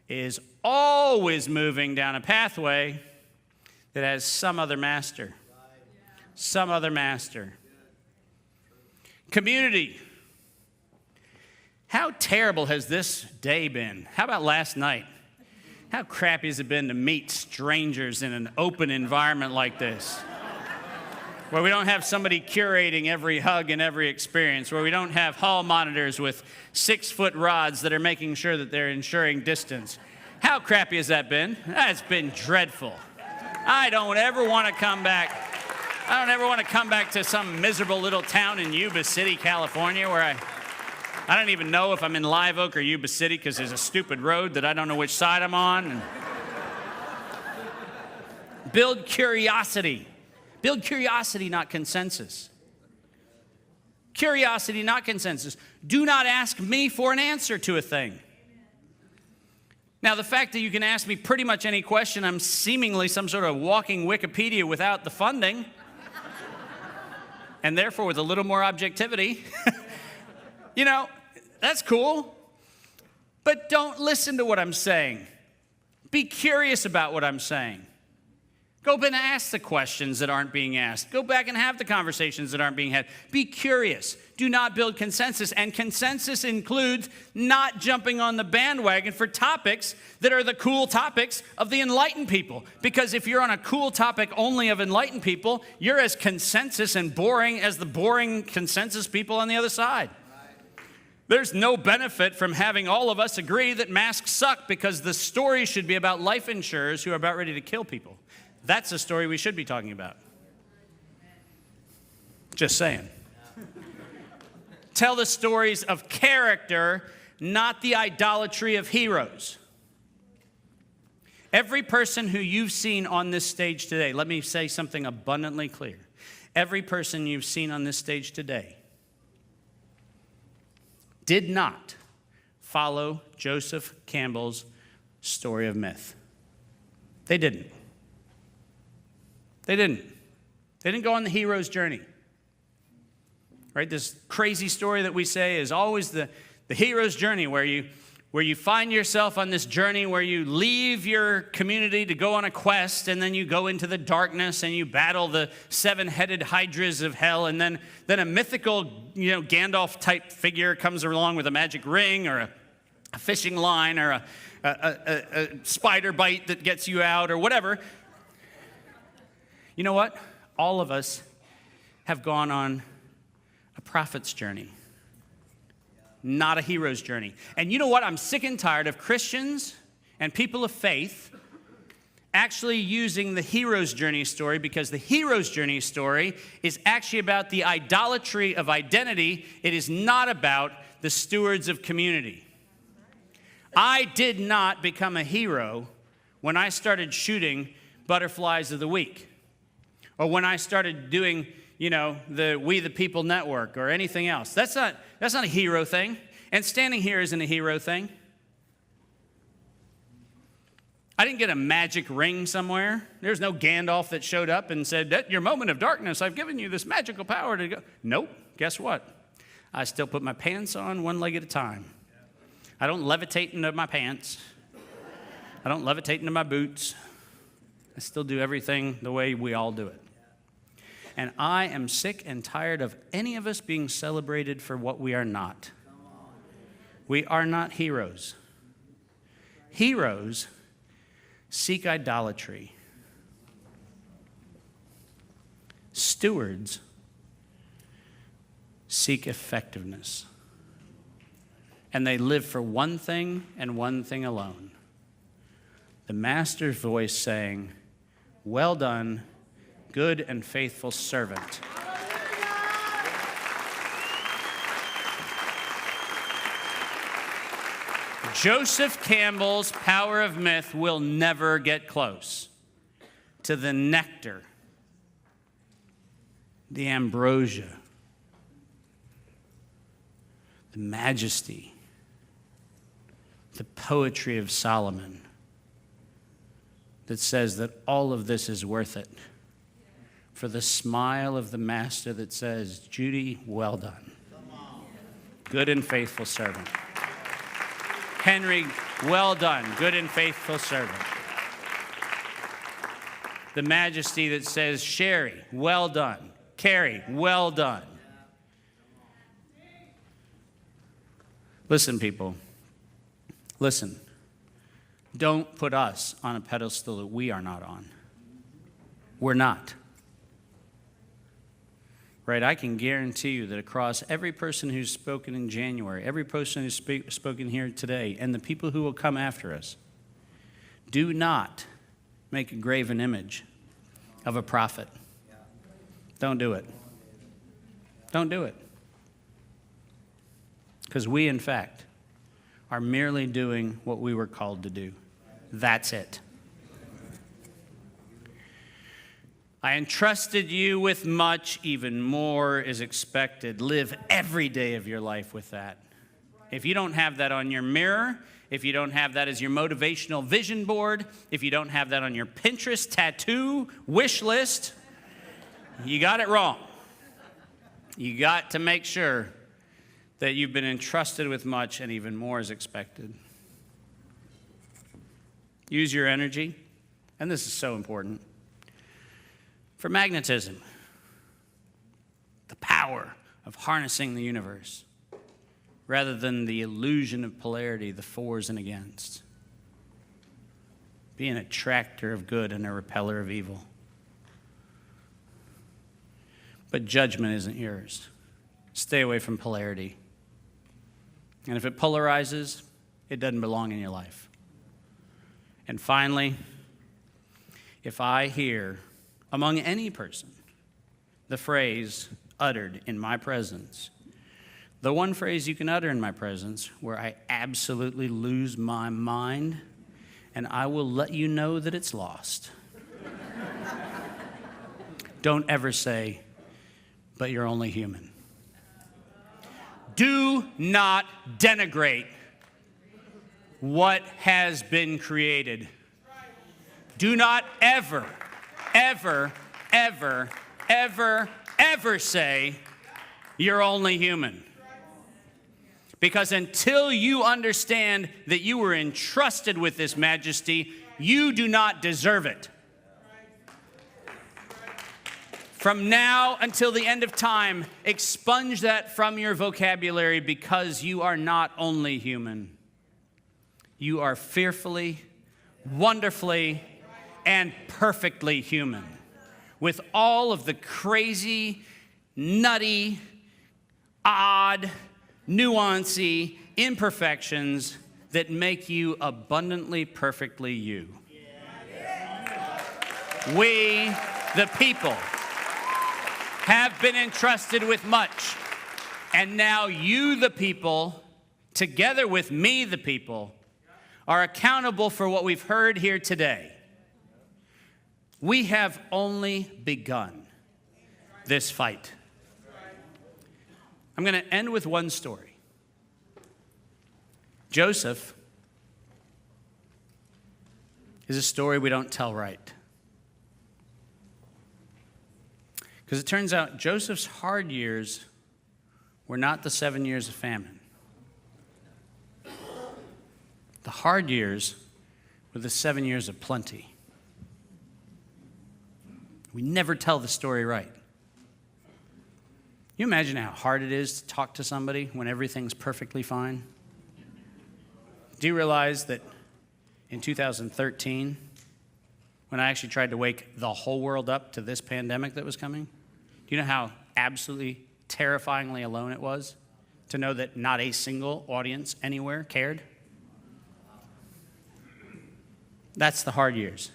is always moving down a pathway that has some other master. Some other master. Community. How terrible has this day been? How about last night? How crappy has it been to meet strangers in an open environment like this? Where we don't have somebody curating every hug and every experience, where we don't have hall monitors with 6-foot rods that are making sure that they're ensuring distance. How crappy has that been? That's been dreadful. I don't ever want to come back. I don't ever want to come back to some miserable little town in Yuba City, California, where I don't even know if I'm in Live Oak or Yuba City because there's a stupid road that I don't know which side I'm on. And build curiosity. Build curiosity, not consensus. Curiosity, not consensus. Do not ask me for an answer to a thing. Now, the fact that you can ask me pretty much any question, I'm seemingly some sort of walking Wikipedia without the funding, and therefore with a little more objectivity, that's cool. But don't listen to what I'm saying. Be curious about what I'm saying. Go back and ask the questions that aren't being asked. Go back and have the conversations that aren't being had. Be curious. Do not build consensus. And consensus includes not jumping on the bandwagon for topics that are the cool topics of the enlightened people. Because if you're on a cool topic only of enlightened people, you're as consensus and boring as the boring consensus people on the other side. There's no benefit from having all of us agree that masks suck, because the story should be about life insurers who are about ready to kill people. That's the story we should be talking about. Just saying. Tell the stories of character, not the idolatry of heroes. Every person who you've seen on this stage today, let me say something abundantly clear. Every person you've seen on this stage today did not follow Joseph Campbell's story of myth. They didn't. They didn't. They didn't go on the hero's journey. Right? This crazy story that we say is always the hero's journey, where you find yourself on this journey where you leave your community to go on a quest, and then you go into the darkness and you battle the seven-headed hydras of hell, and then a mythical, Gandalf-type figure comes along with a magic ring or a fishing line or a spider bite that gets you out or whatever. You know what? All of us have gone on a prophet's journey, not a hero's journey. And you know what? I'm sick and tired of Christians and people of faith actually using the hero's journey story, because the hero's journey story is actually about the idolatry of identity. It is not about the stewards of community. I did not become a hero when I started shooting Butterflies of the Week, or when I started doing, the We the People Network or anything else. That's not a hero thing. And standing here isn't a hero thing. I didn't get a magic ring somewhere. There's no Gandalf that showed up and said, "At your moment of darkness, I've given you this magical power to go." Nope. Guess what? I still put my pants on one leg at a time. I don't levitate into my pants. I don't levitate into my boots. I still do everything the way we all do it. And I am sick and tired of any of us being celebrated for what we are not. We are not heroes. Heroes seek idolatry. Stewards seek effectiveness. And they live for one thing and one thing alone. The master's voice saying, "Well done, good and faithful servant." Joseph Campbell's power of myth will never get close to the nectar, the ambrosia, the majesty, the poetry of Solomon that says that all of this is worth it for the smile of the master that says, "Judy, well done. Good and faithful servant. Henry, well done. Good and faithful servant." The majesty that says, "Sherry, well done. Carrie, well done." Listen, people. Listen. Don't put us on a pedestal that we are not on. We're not. Right? I can guarantee you that across every person who's spoken in January, every person who's spoken here today, and the people who will come after us, do not make a graven image of a prophet. Don't do it. Don't do it. Because we, in fact, are merely doing what we were called to do. That's it. I entrusted you with much, even more is expected. Live every day of your life with that. If you don't have that on your mirror, if you don't have that as your motivational vision board, if you don't have that on your Pinterest tattoo wish list, you got it wrong. You got to make sure that you've been entrusted with much and even more is expected. Use your energy, and this is so important, for magnetism, the power of harnessing the universe, rather than the illusion of polarity, the fors and against. Be an attractor of good and a repeller of evil. But judgment isn't yours. Stay away from polarity. And if it polarizes, it doesn't belong in your life. And finally, if I hear among any person the phrase uttered in my presence, the one phrase you can utter in my presence where I absolutely lose my mind, and I will let you know that it's lost. Don't ever say, but you're only human. Do not denigrate what has been created. Do not ever, ever, ever, ever, ever say you're only human. Because until you understand that you were entrusted with this majesty, you do not deserve it. From now until the end of time, expunge that from your vocabulary, because you are not only human. You are fearfully, wonderfully, and perfectly human, with all of the crazy, nutty, odd, nuancy, imperfections that make you abundantly, perfectly you. We, the people, have been entrusted with much, and now you, the people, together with me, the people, are accountable for what we've heard here today. We have only begun this fight. I'm going to end with one story. Joseph is a story we don't tell right. Because it turns out Joseph's hard years were not the 7 years of famine. The hard years were the 7 years of plenty. We never tell the story right. You imagine how hard it is to talk to somebody when everything's perfectly fine? Do you realize that in 2013, when I actually tried to wake the whole world up to this pandemic that was coming, do you know how absolutely terrifyingly alone it was to know that not a single audience anywhere cared? That's the hard years.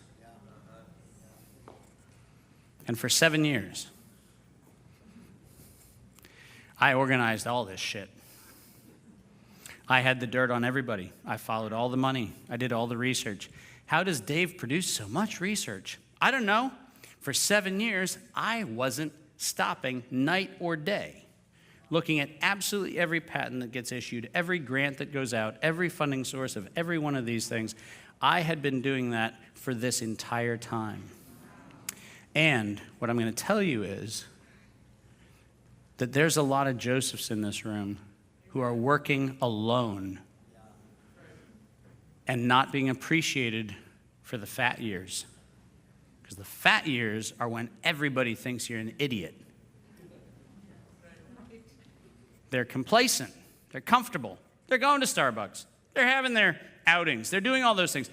And for 7 years, I organized all this shit. I had the dirt on everybody. I followed all the money. I did all the research. How does Dave produce so much research? I don't know. For 7 years, I wasn't stopping night or day, looking at absolutely every patent that gets issued, every grant that goes out, every funding source of every one of these things. I had been doing that for this entire time. And what I'm going to tell you is that there's a lot of Josephs in this room who are working alone and not being appreciated for the fat years. Because the fat years are when everybody thinks you're an idiot. They're complacent. They're comfortable. They're going to Starbucks. They're having their outings. They're doing all those things.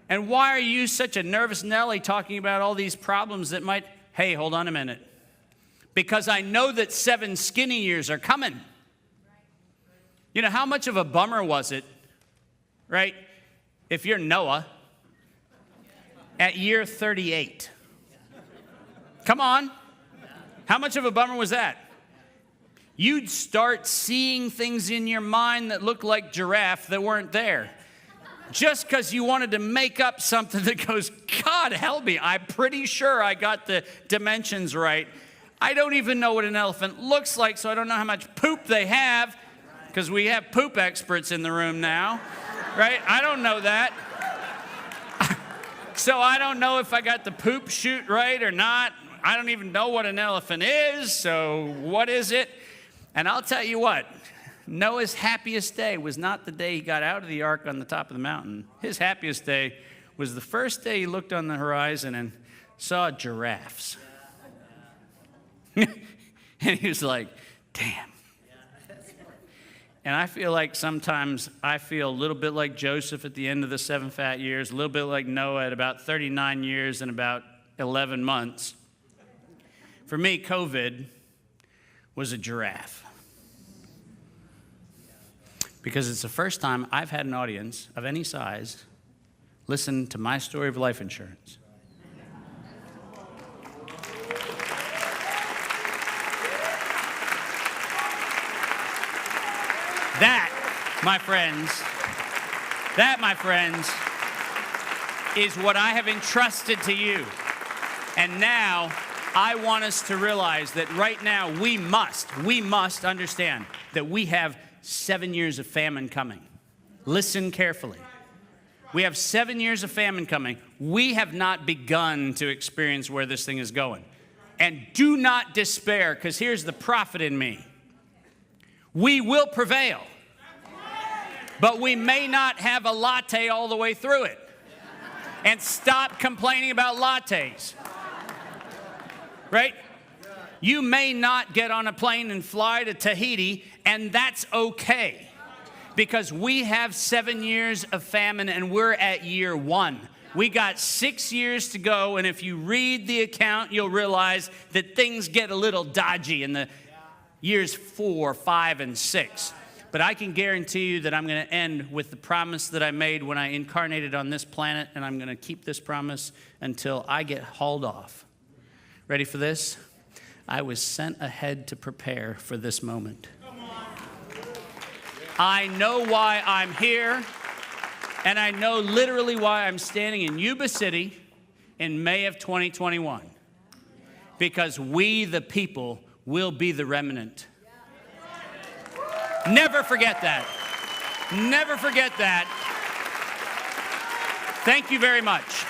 And why are you such a nervous Nelly talking about all these problems that might, hey, hold on a minute. Because I know that 7 skinny years are coming. You know, how much of a bummer was it, right, if you're Noah at year 38? Come on. How much of a bummer was that? You'd start seeing things in your mind that look like giraffe that weren't there. Just because you wanted to make up something that goes, God help me, I'm pretty sure I got the dimensions right. I don't even know what an elephant looks like, so I don't know how much poop they have, because we have poop experts in the room now, right? I don't know that. So I don't know if I got the poop chute right or not. I don't even know what an elephant is, so what is it? And I'll tell you what, Noah's happiest day was not the day he got out of the ark on the top of the mountain. His happiest day was the first day he looked on the horizon and saw giraffes. And he was like, damn. And I feel like sometimes I feel a little bit like Joseph at the end of the 7 fat years, a little bit like Noah at about 39 years and about 11 months. For me, COVID was a giraffe. Because it's the first time I've had an audience of any size listen to my story of life insurance. That, my friends, is what I have entrusted to you. And now, I want us to realize that right now we must understand that we have 7 years of famine coming. Listen carefully. We have 7 years of famine coming. We have not begun to experience where this thing is going. And do not despair, because here's the prophet in me. We will prevail. But we may not have a latte all the way through it. And stop complaining about lattes. Right? You may not get on a plane and fly to Tahiti, and that's okay. Because we have 7 years of famine, and we're at year 1. We got 6 years to go, and if you read the account, you'll realize that things get a little dodgy in the years 4, 5, and 6. But I can guarantee you that I'm going to end with the promise that I made when I incarnated on this planet, and I'm going to keep this promise until I get hauled off. Ready for this? I was sent ahead to prepare for this moment. I know why I'm here, and I know literally why I'm standing in Yuba City in May of 2021. Because we, the people, will be the remnant. Never forget that. Never forget that. Thank you very much.